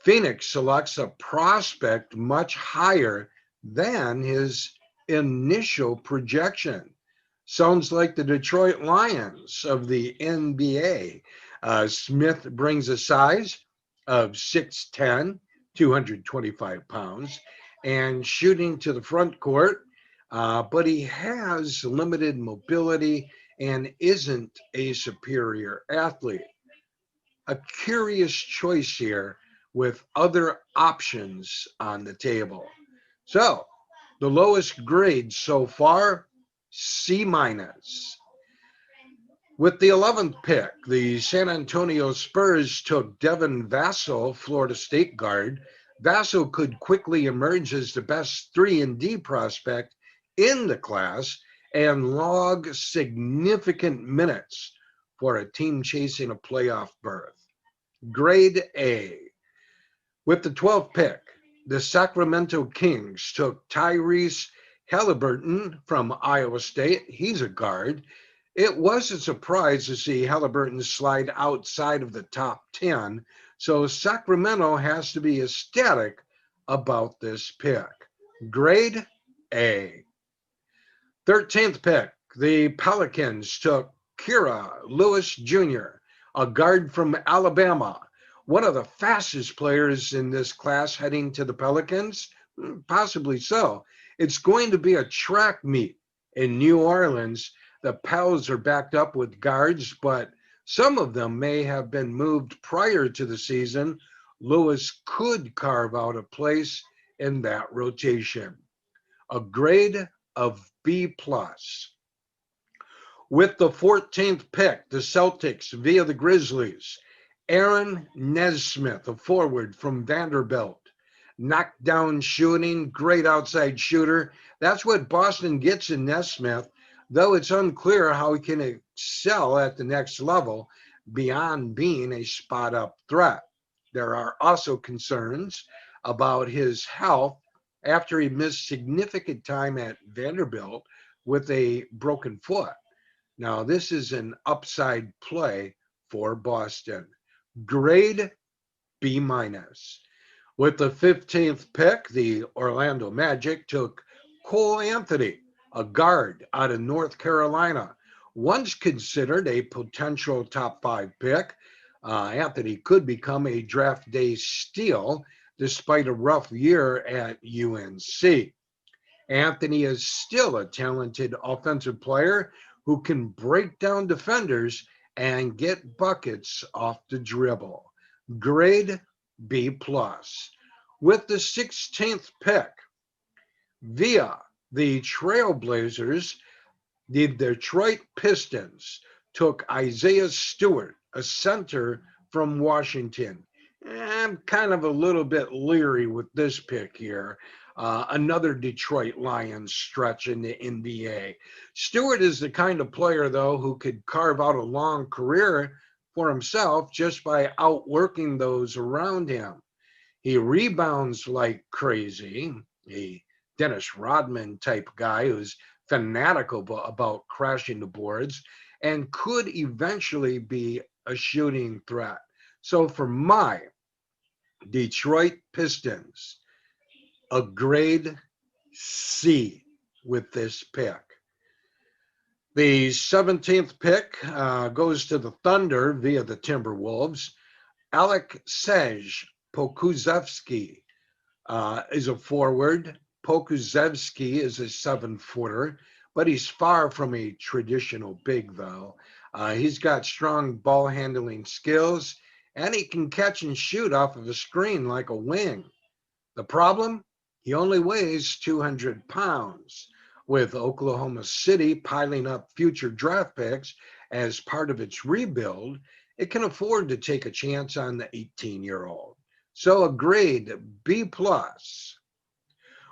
Phoenix selects a prospect much higher than his initial projection. Sounds like the Detroit Lions of the NBA. Smith brings a size of 6'10", 225 pounds, and shooting to the front court, but he has limited mobility and isn't a superior athlete. A curious choice here with other options on the table. So the lowest grade so far, C minus. With the 11th pick, the San Antonio Spurs took Devin Vassell, Florida State guard. Vassell could quickly emerge as the best 3-and-D prospect in the class and log significant minutes for a team chasing a playoff berth. Grade A. With the 12th pick, the Sacramento Kings took Tyrese Halliburton from Iowa State. He's a guard. It was a surprise to see Halliburton slide outside of the top 10, so Sacramento has to be ecstatic about this pick. Grade A. 13th pick, the Pelicans took Kira Lewis Jr., a guard from Alabama, one of the fastest players in this class heading to the Pelicans, possibly so. It's going to be a track meet in New Orleans. The Pels are backed up with guards, but some of them may have been moved prior to the season. Lewis could carve out a place in that rotation. A grade of B plus. With the 14th pick, the Celtics via the Grizzlies, Aaron Nesmith, a forward from Vanderbilt. Knockdown shooting, great outside shooter. That's what Boston gets in Nesmith, though it's unclear how he can excel at the next level beyond being a spot-up threat. There are also concerns about his health after he missed significant time at Vanderbilt with a broken foot. Now, this is an upside play for Boston. Grade B minus. With the 15th pick, the Orlando Magic took Cole Anthony, a guard out of North Carolina. Once considered a potential top 5 pick, Anthony could become a draft day steal despite a rough year at UNC. Anthony is still a talented offensive player who can break down defenders and get buckets off the dribble. Grade B plus. With the 16th pick, via the Trailblazers, the Detroit Pistons took Isaiah Stewart, a center from Washington. I'm kind of a little bit leery with this pick here. Another Detroit Lions stretch in the NBA. Stewart is the kind of player, though, who could carve out a long career for himself just by outworking those around him. He rebounds like crazy. He Dennis Rodman type guy who's fanatical about crashing the boards and could eventually be a shooting threat. So for my Detroit Pistons, a grade C with this pick. The 17th pick goes to the Thunder via the Timberwolves. Aleksej Pokusevski is a forward. Pokusevski is a 7-footer, but he's far from a traditional big, though. He's got strong ball handling skills, and he can catch and shoot off of a screen like a wing. The problem? He only weighs 200 pounds. With Oklahoma City piling up future draft picks as part of its rebuild, it can afford to take a chance on the 18-year-old. So a grade B+.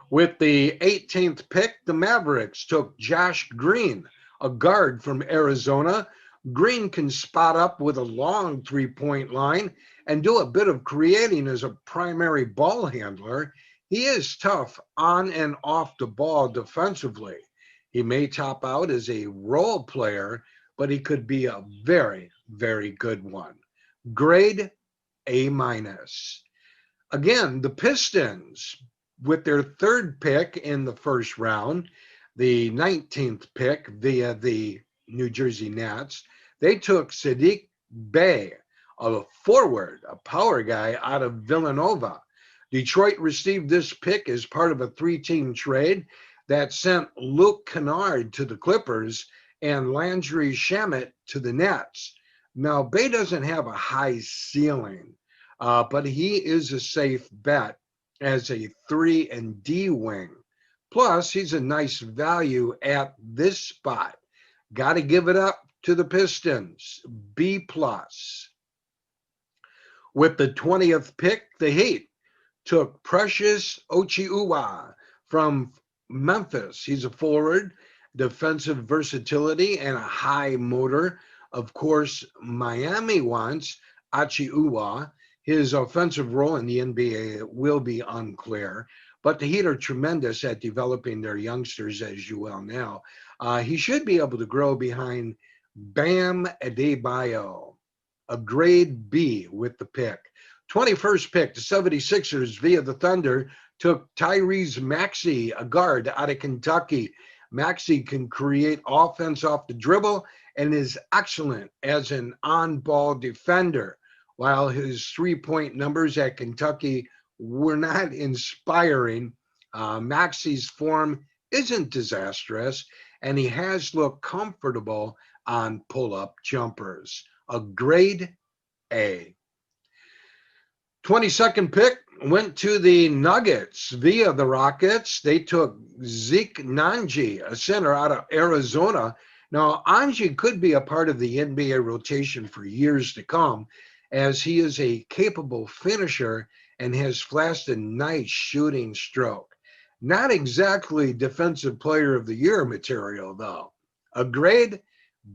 With the 18th pick, the Mavericks took Josh Green, a guard from Arizona. Green can spot up with a long three-point line and do a bit of creating as a primary ball handler. He is tough on and off the ball defensively. He may top out as a role player, but he could be a very, very good one. Grade A-. Again, the Pistons, with their third pick in the first round, the 19th pick via the New Jersey Nets, they took Sadiq Bey, a forward, a power guy out of Villanova. Detroit received this pick as part of a 3-team trade that sent Luke Kennard to the Clippers and Landry Shamet to the Nets. Now, Bey doesn't have a high ceiling, but he is a safe bet as a 3 and D wing. Plus, he's a nice value at this spot. Got to give it up to the Pistons, B+. With the 20th pick, the Heat took Precious Ochiuwa from Memphis. He's a forward, defensive versatility, and a high motor. Of course, Miami wants Ochiuwa. His offensive role in the NBA will be unclear, but the Heat are tremendous at developing their youngsters, as you well know. He should be able to grow behind Bam Adebayo, a grade B with the pick. 21st pick, the 76ers via the Thunder took Tyrese Maxey, a guard out of Kentucky. Maxey can create offense off the dribble and is excellent as an on-ball defender. While his three-point numbers at Kentucky were not inspiring, Maxey's form isn't disastrous, and he has looked comfortable on pull-up jumpers. A grade A. 22nd pick went to the Nuggets via the Rockets. They took Zeke Nanji, a center out of Arizona. Now, Anji could be a part of the NBA rotation for years to come, as he is a capable finisher and has flashed a nice shooting stroke. Not exactly defensive player of the year material, though. A grade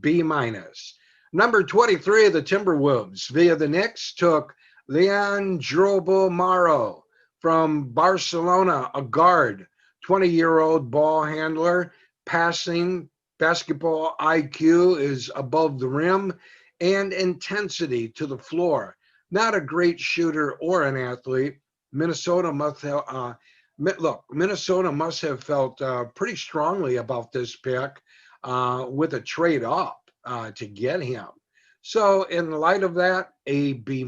B-. Number 23 of the Timberwolves via the Knicks took Leandro Bolmaro from Barcelona, a guard, 20-year-old ball handler, passing, basketball IQ is above the rim, and intensity to the floor. Not a great shooter or an athlete. Minnesota must have felt pretty strongly about this pick with a trade up to get him. So in light of that, a B-.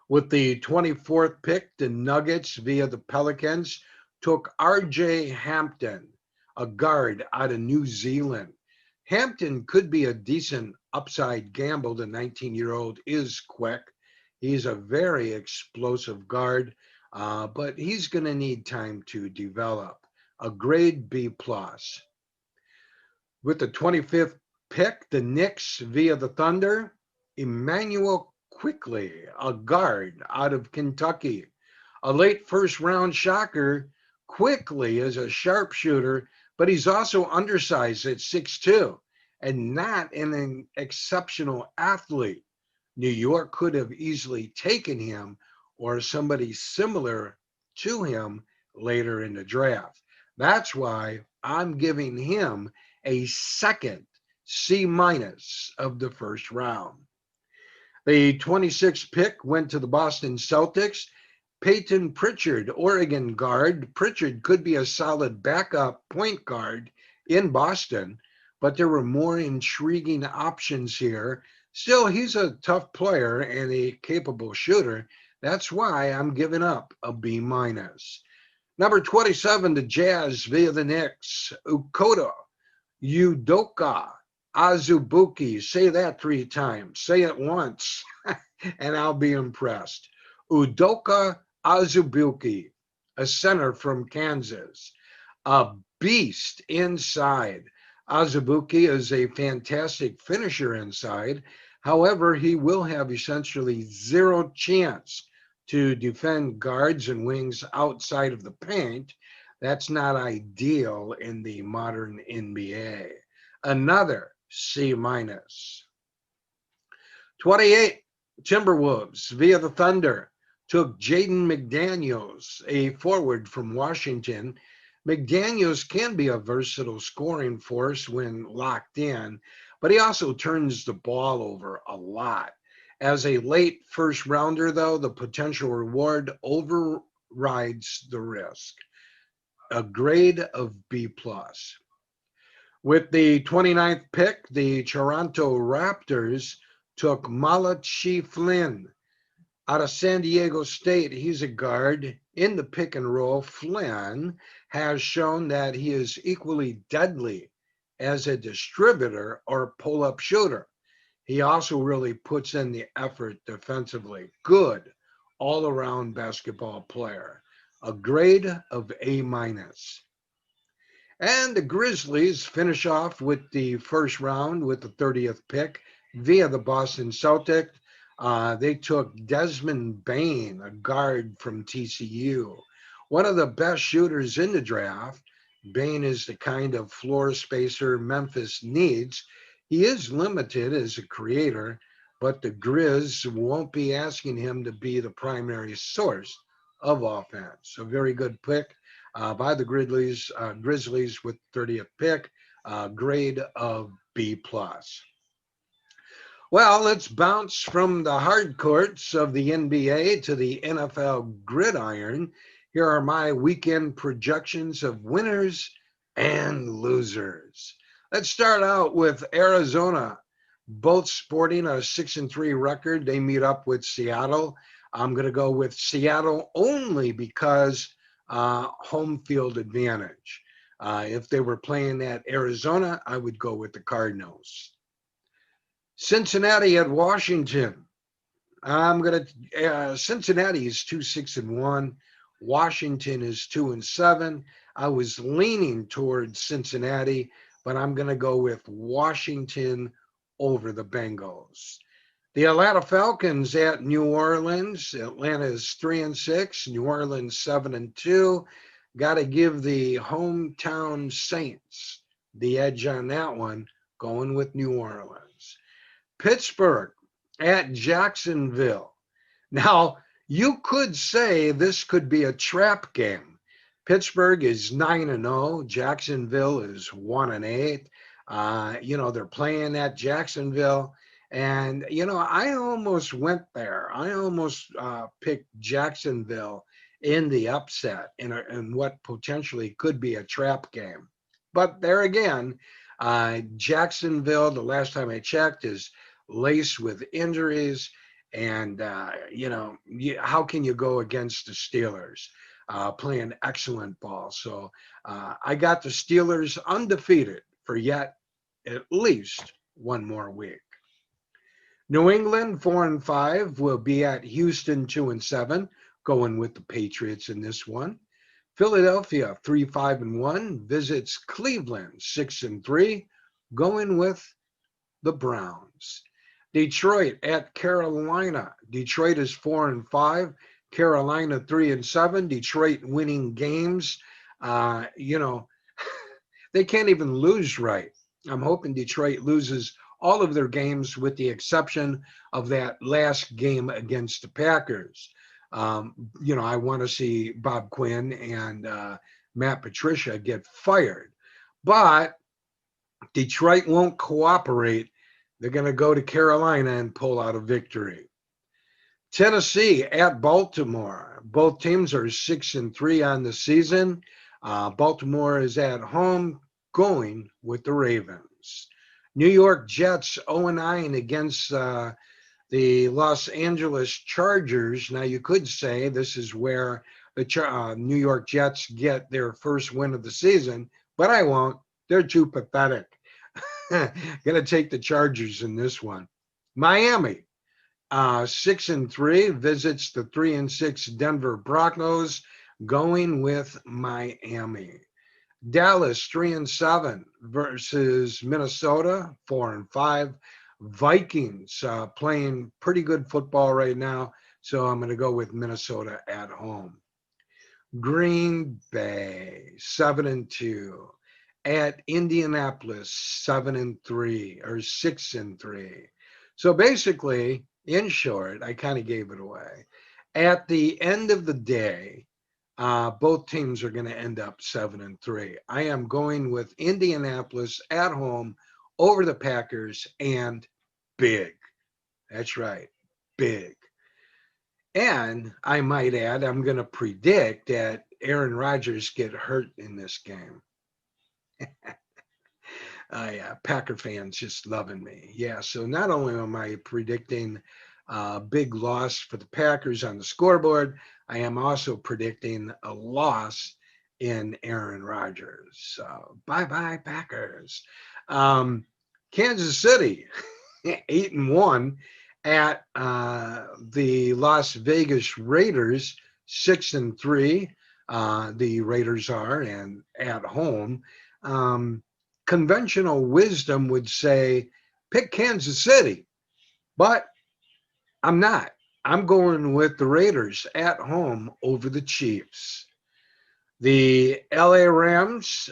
With the 24th pick, the Nuggets via the Pelicans took RJ Hampton, a guard out of New Zealand. Hampton could be a decent upside gamble. The 19-year-old is quick. He's a very explosive guard, but he's going to need time to develop. A grade B+. With the 25th pick, the Knicks via the Thunder, Emmanuel Quickley, a guard out of Kentucky. A late first-round shocker, Quickley is a sharpshooter, but he's also undersized at 6'2", and not an exceptional athlete. New York could have easily taken him or somebody similar to him later in the draft. That's why I'm giving him a second C minus of the first round. The 26th pick went to the Boston Celtics. Peyton Pritchard, Oregon guard. Pritchard could be a solid backup point guard in Boston, but there were more intriguing options here. Still, he's a tough player and a capable shooter. That's why I'm giving up a B minus. Number 27, the Jazz via the Knicks. Udoka Azubuike. Say that 3 times. Say it once, and I'll be impressed. Udoka Azubuike, a center from Kansas, a beast inside. Azubuike is a fantastic finisher inside. However, he will have essentially zero chance to defend guards and wings outside of the paint. That's not ideal in the modern NBA. Another C minus. 28, Timberwolves via the Thunder took Jaden McDaniels, a forward from Washington. McDaniels can be a versatile scoring force when locked in, but he also turns the ball over a lot. As a late first rounder, though, the potential reward overrides the risk. A grade of B plus. With the 29th pick, the Toronto Raptors took Malachi Flynn out of San Diego State. He's a guard in the pick and roll. Flynn has shown that he is equally deadly as a distributor or pull-up shooter. He also really puts in the effort defensively. Good all-around basketball player. A grade of A minus. And the Grizzlies finish off with the first round with the 30th pick via the Boston Celtics. They took Desmond Bane, a guard from TCU. One of the best shooters in the draft. Bane is the kind of floor spacer Memphis needs. He is limited as a creator, but the Grizz won't be asking him to be the primary source of offense. A very good pick by the Grizzlies with 30th pick, grade of B plus. Well, let's bounce from the hard courts of the NBA to the NFL gridiron. Here are my weekend projections of winners and losers. Let's start out with Arizona, both sporting a 6-3 record. They meet up with Seattle. I'm going to go with Seattle only because home field advantage. If they were playing at Arizona, I would go with the Cardinals. Cincinnati at Washington. Cincinnati is 2-6-1. Washington is 2-7. I was leaning towards Cincinnati, but I'm going to go with Washington over the Bengals. The Atlanta Falcons at New Orleans. Atlanta is 3-6. New Orleans 7-2. Got to give the hometown Saints the edge on that one, going with New Orleans. Pittsburgh at Jacksonville. Now, you could say this could be a trap game. Pittsburgh is 9-0. Jacksonville is 1-8. They're playing at Jacksonville. And, I almost went there. I almost picked Jacksonville in the upset in what potentially could be a trap game. But there again, Jacksonville, the last time I checked, is laced with injuries. And, how can you go against the Steelers playing excellent ball? So I got the Steelers undefeated for yet at least one more week. New England 4-5 will be at Houston 2-7, going with the Patriots in this one. Philadelphia 3-5-1 visits Cleveland 6-3, going with the Browns. Detroit at Carolina. Detroit is 4-5. Carolina 3-7. Detroit winning games. They can't even lose right. I'm hoping Detroit loses all of their games with the exception of that last game against the Packers. I want to see Bob Quinn and Matt Patricia get fired. But Detroit won't cooperate. They're going to go to Carolina and pull out a victory. Tennessee at Baltimore. Both teams are 6-3 on the season. Baltimore is at home going with the Ravens. New York Jets 0-9 against the Los Angeles Chargers. Now, you could say this is where the New York Jets get their first win of the season, but I won't. They're too pathetic. Gonna take the Chargers in this one. Miami, 6-3, visits the 3-6 Denver Broncos, going with Miami. Dallas 3-7 versus Minnesota 4-5. Vikings playing pretty good football right now, so I'm going to go with Minnesota at home. Green Bay 7-2 at Indianapolis 7-3 or 6-3. So basically, in short, I kind of gave it away. At the end of the day, both teams are going to end up 7-3. I am going with Indianapolis at home over the Packers, and big. That's right, big. And I might add, I'm going to predict that Aaron Rodgers get hurt in this game. Yeah, Packer fans just loving me. Yeah, so not only am I predicting a big loss for the Packers on the scoreboard, I am also predicting a loss in Aaron Rodgers. So bye-bye, Packers. Kansas City, 8-1 at the Las Vegas Raiders, 6-3. The Raiders are, and at home. Conventional wisdom would say pick Kansas City, but I'm not. I'm going with the Raiders at home over the Chiefs. The LA Rams,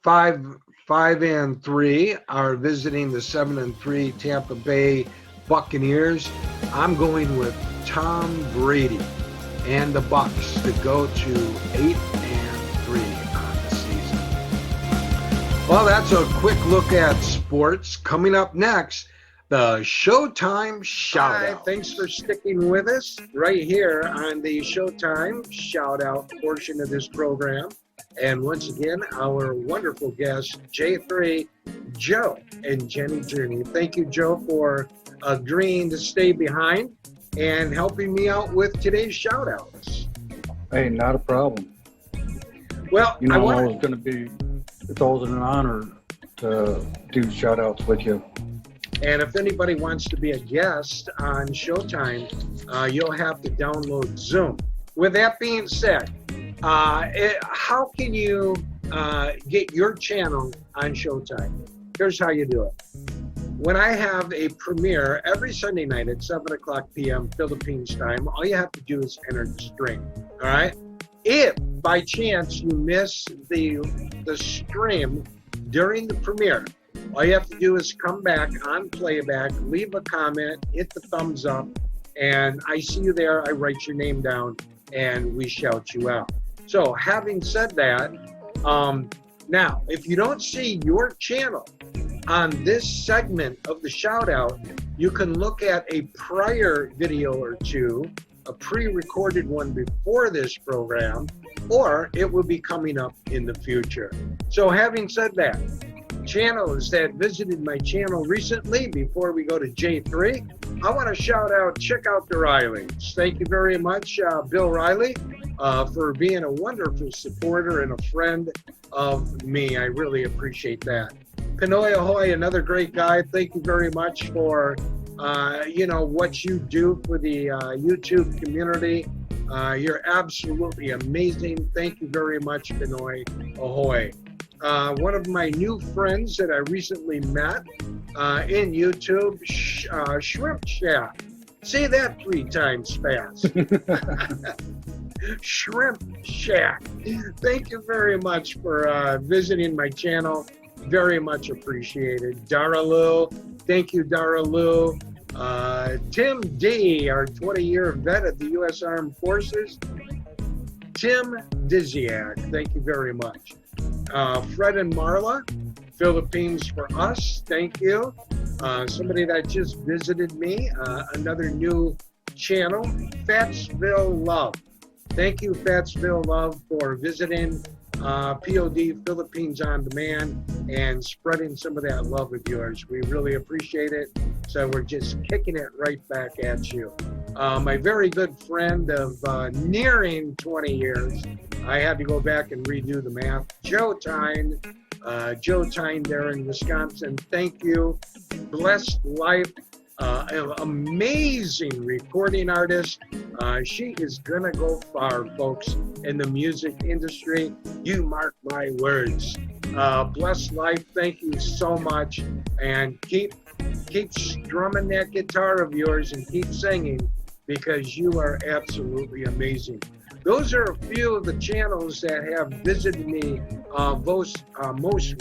5-3, are visiting the 7-3 Tampa Bay Buccaneers. I'm going with Tom Brady and the Bucs to go to 8-3 on the season. Well, that's a quick look at sports. Coming up next, the Showtime Shout Out. Thanks for sticking with us right here on the Showtime Shout Out portion of this program. And once again, our wonderful guests, J3, Joe, and Jenny Journey. Thank you, Joe, for agreeing to stay behind and helping me out with today's shout outs. Hey, not a problem. Well, it's always an honor to do shout outs with you. And if anybody wants to be a guest on Showtime, you'll have to download Zoom. With that being said, how can you get your channel on Showtime? Here's how you do it. When I have a premiere every Sunday night at 7:00 p.m. Philippines time, all you have to do is enter the stream. All right? If by chance you miss the stream during the premiere, all you have to do is come back on playback, leave a comment, hit the thumbs up, and I see you there. I write your name down, and we shout you out. So having said that, now, if you don't see your channel on this segment of the shout out, you can look at a prior video or two, a pre-recorded one before this program, or it will be coming up in the future. So having said that, channels that visited my channel recently, before we go to J3, I want to shout out, check out the Rileys. Thank you very much, Bill Riley, for being a wonderful supporter and a friend of me. I really appreciate that. Pinoy Ahoy, another great guy. Thank you very much for, what you do for the YouTube community. You're absolutely amazing. Thank you very much, Pinoy Ahoy. One of my new friends that I recently met in YouTube, Shrimp Shack. Say that 3 times fast. Shrimp Shack. Thank you very much for visiting my channel. Very much appreciated. Dara Lou. Thank you, Dara Lou. Tim D, our 20-year vet of the U.S. Armed Forces. Tim Diziak, thank you very much. Fred and Marla, Philippines for us, thank you. Somebody that just visited me, another new channel, Fatsville Love. Thank you, Fatsville Love, for visiting POD Philippines On Demand and spreading some of that love of yours. We really appreciate it. So we're just kicking it right back at you. My very good friend of nearing 20 years, I had to go back and redo the math, Joe Tyne. Joe Tyne there in Wisconsin, thank you. Blessed life, an amazing recording artist. She is gonna go far, folks, in the music industry. You mark my words. Blessed life, thank you so much, and keep strumming that guitar of yours and keep singing, because you are absolutely amazing. Those are a few of the channels that have visited me most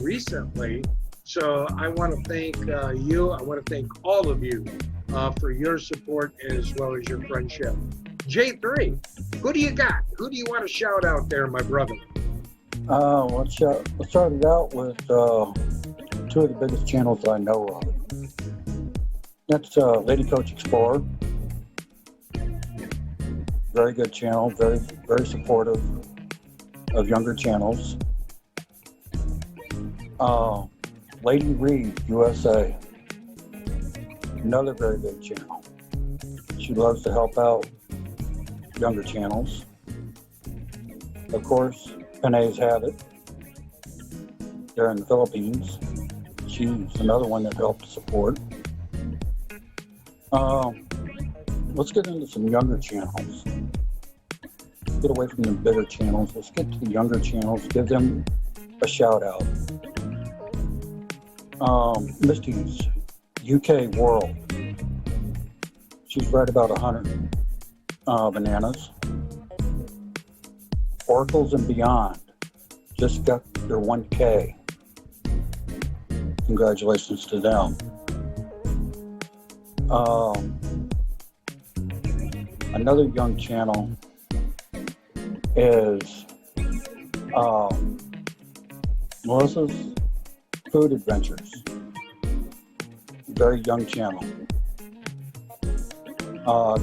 recently. So I want to thank you. I want to thank all of you for your support as well as your friendship. J3, who do you got? Who do you want to shout out there, my brother? Let's start it out with two of the biggest channels that I know of. That's Lady Coach Explorer. Very good channel, very, very supportive of younger channels. Lady Reed, USA. Another very big channel. She loves to help out younger channels. Of course, Panay's Habit. They're in the Philippines. She's another one that helped support. Let's get into some younger channels. Get away from the bigger channels. Let's get to the younger channels. Give them a shout out. Misty's UK World. She's right about 100 bananas. Oracles and Beyond just got their 1K. Congratulations to them. Another young channel is Melissa's Food Adventures. Very young channel.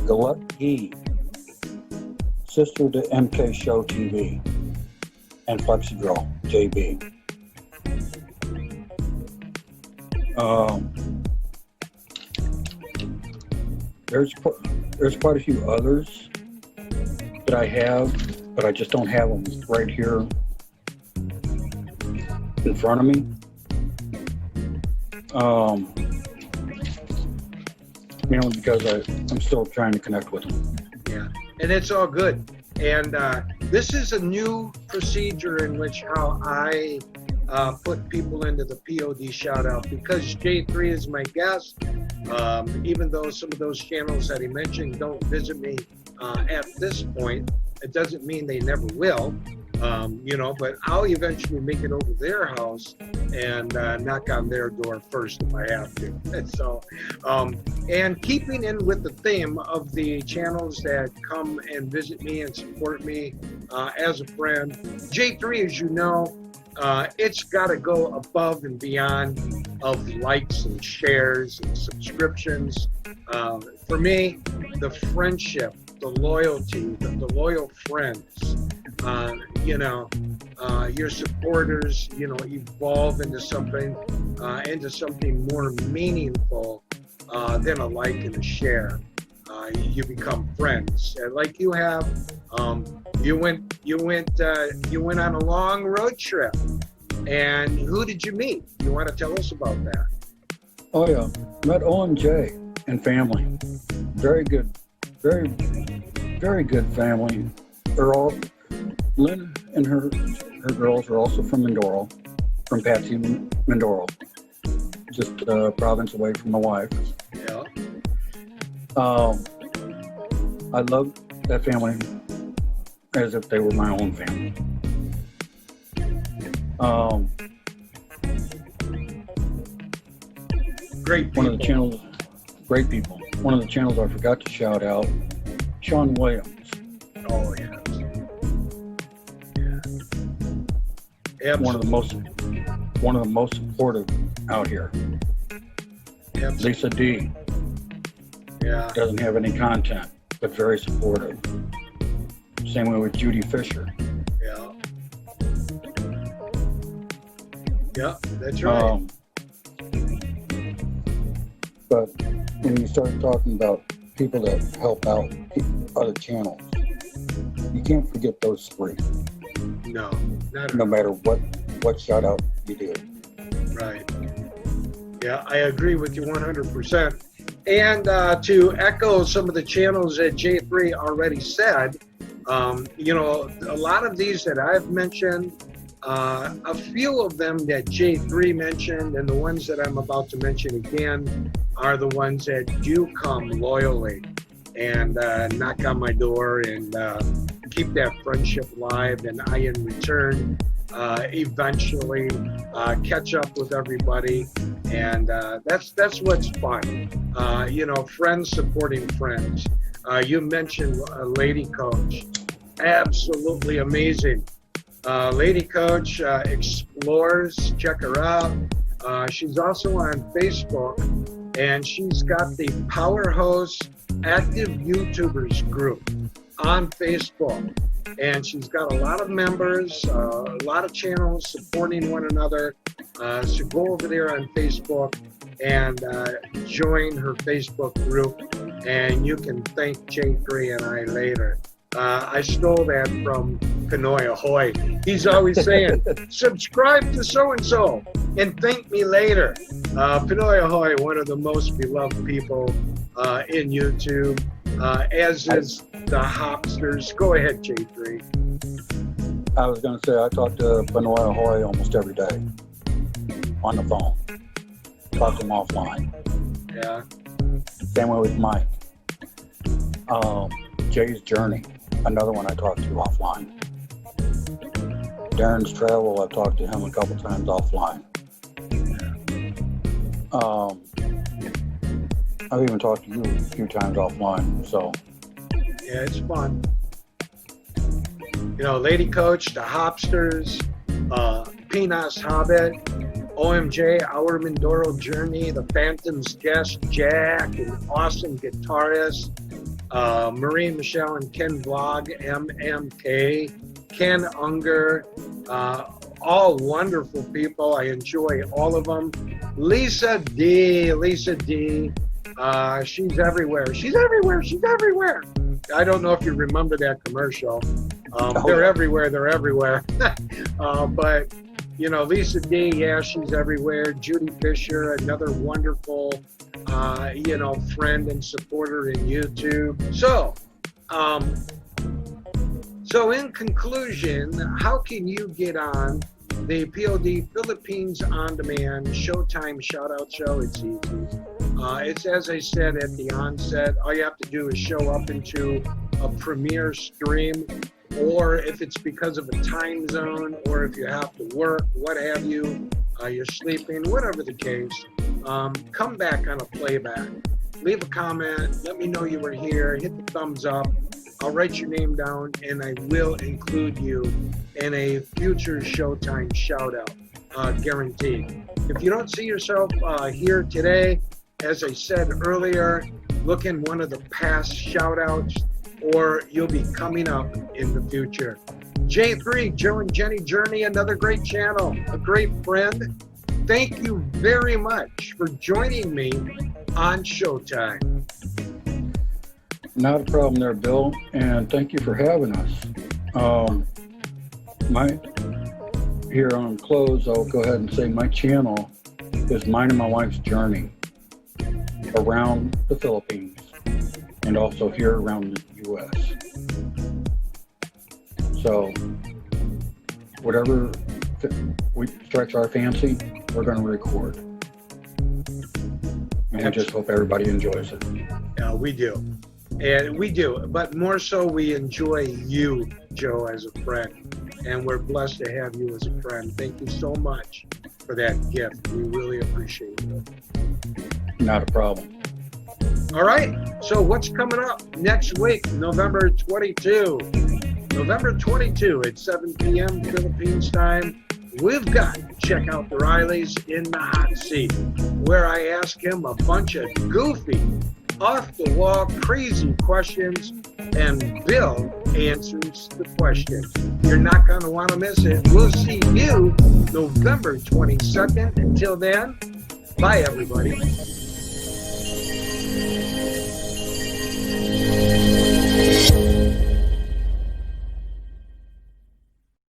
Galette E, sister to MK Show TV, and FlexiGirl JB. There's quite a few others that I have, but I just don't have them right here in front of me. Because I'm still trying to connect with them. Yeah, and it's all good. And this is a new procedure in which how I put people into the POD shout out, because J3 is my guest. Even though some of those channels that he mentioned don't visit me at this point, it doesn't mean they never will. But I'll eventually make it over their house and knock on their door first if I have to. And so, and keeping in with the theme of the channels that come and visit me and support me as a friend, J3, as you know, it's got to go above and beyond of likes and shares and subscriptions. For me, the friendship, the loyalty, the loyal friends, your supporters, evolve into something more meaningful than a like and a share. You become friends, like you have. You went on a long road trip, and who did you meet? You want to tell us about that? Oh yeah, met Owen J and family. Very good, very, very good family. They're all, Lynn and her girls are also from Mindoro, from Patsy Mindoro, just a province away from my wife. Yeah. I love that family as if they were my own family. Great people. One of the channels great people. One of the channels I forgot to shout out, Sean Williams. Oh, yeah. Yeah. One of the most supportive out here. Absolutely. Lisa D. Yeah. Doesn't have any content, but very supportive. Same way with Judy Fisher. Yeah. Yeah, that's right. But when you start talking about people that help out other channels, you can't forget those three. No, not at No all. matter what shout out you do. Right. Yeah, I agree with you 100%. And to echo some of the channels that J3 already said, you know, a lot of these that I've mentioned, a few of them that J3 mentioned, and the ones that I'm about to mention again are the ones that do come loyally and knock on my door and keep that friendship alive. And I, in return, eventually catch up with everybody. And that's what's fun. You know, friends supporting friends. You mentioned Lady Coach. Absolutely amazing. Lady Coach explores. Check her out. She's also on Facebook, and she's got the Powerhouse Active YouTubers group on Facebook. And she's got a lot of members, a lot of channels supporting one another. So go over there on Facebook and join her Facebook group, and you can thank J3 and I later. I stole that from Pinoy Ahoy. He's always saying, subscribe to so-and-so and thank me later. Pinoy Ahoy, one of the most beloved people in YouTube, as is the Hopsters. Go ahead, J3. I was going to say, I talk to Benoit Ahoy almost every day on the phone. Talk to him offline. Yeah. Same way with Mike. Jay's Journey, another one I talk to offline. Darren's Travel, I've talked to him a couple times offline. I've even talked to you a few times offline, so. Yeah, it's fun. You know, Lady Coach, the Hopsters, Peanuts Hobbit, OMJ, Our Mindoro Journey, the Phantom's Guest, Jack, an awesome guitarist, Marie Michelle and Ken Vlog, MMK, Ken Unger, all wonderful people. I enjoy all of them. Lisa D, she's everywhere. She's everywhere. I don't know if you remember that commercial. They're everywhere. But, you know, Lisa D, yeah, she's everywhere. Judy Fisher, another wonderful, you know, friend and supporter in YouTube. So in conclusion, how can you get on the POD Philippines On Demand Showtime Shoutout Show? It's easy. It's, as I said at the onset, all you have to do is show up into a premiere stream, or if it's because of a time zone, or if you have to work, what have you, you're sleeping, whatever the case, come back on a playback. Leave a comment, let me know you were here, hit the thumbs up. I'll write your name down, and I will include you in a future Showtime shout-out, guaranteed. If you don't see yourself here today, as I said earlier, look in one of the past shout-outs, or you'll be coming up in the future. J3, Joe and Jenny Journey, another great channel, a great friend. Thank you very much for joining me on Showtime. Not a problem there, Bill, and thank you for having us. Here on close, I'll go ahead and say my channel is mine and my wife's journey around the Philippines and also here around the U.S. So whatever we stretch our fancy, we're going to record. And we just hope everybody enjoys it. Yeah, we do. And we do, but more so we enjoy you, Joe, as a friend. And we're blessed to have you as a friend. Thank you so much for that gift. We really appreciate it. Not a problem. All right. So what's coming up next week, November 22? November 22 at 7 p.m. Philippines time. We've got to check out the Rileys in the hot seat, where I ask him a bunch of goofy, off-the-wall, crazy questions, and Bill answers the questions. You're not going to want to miss it. We'll see you November 22nd. Until then, bye, everybody.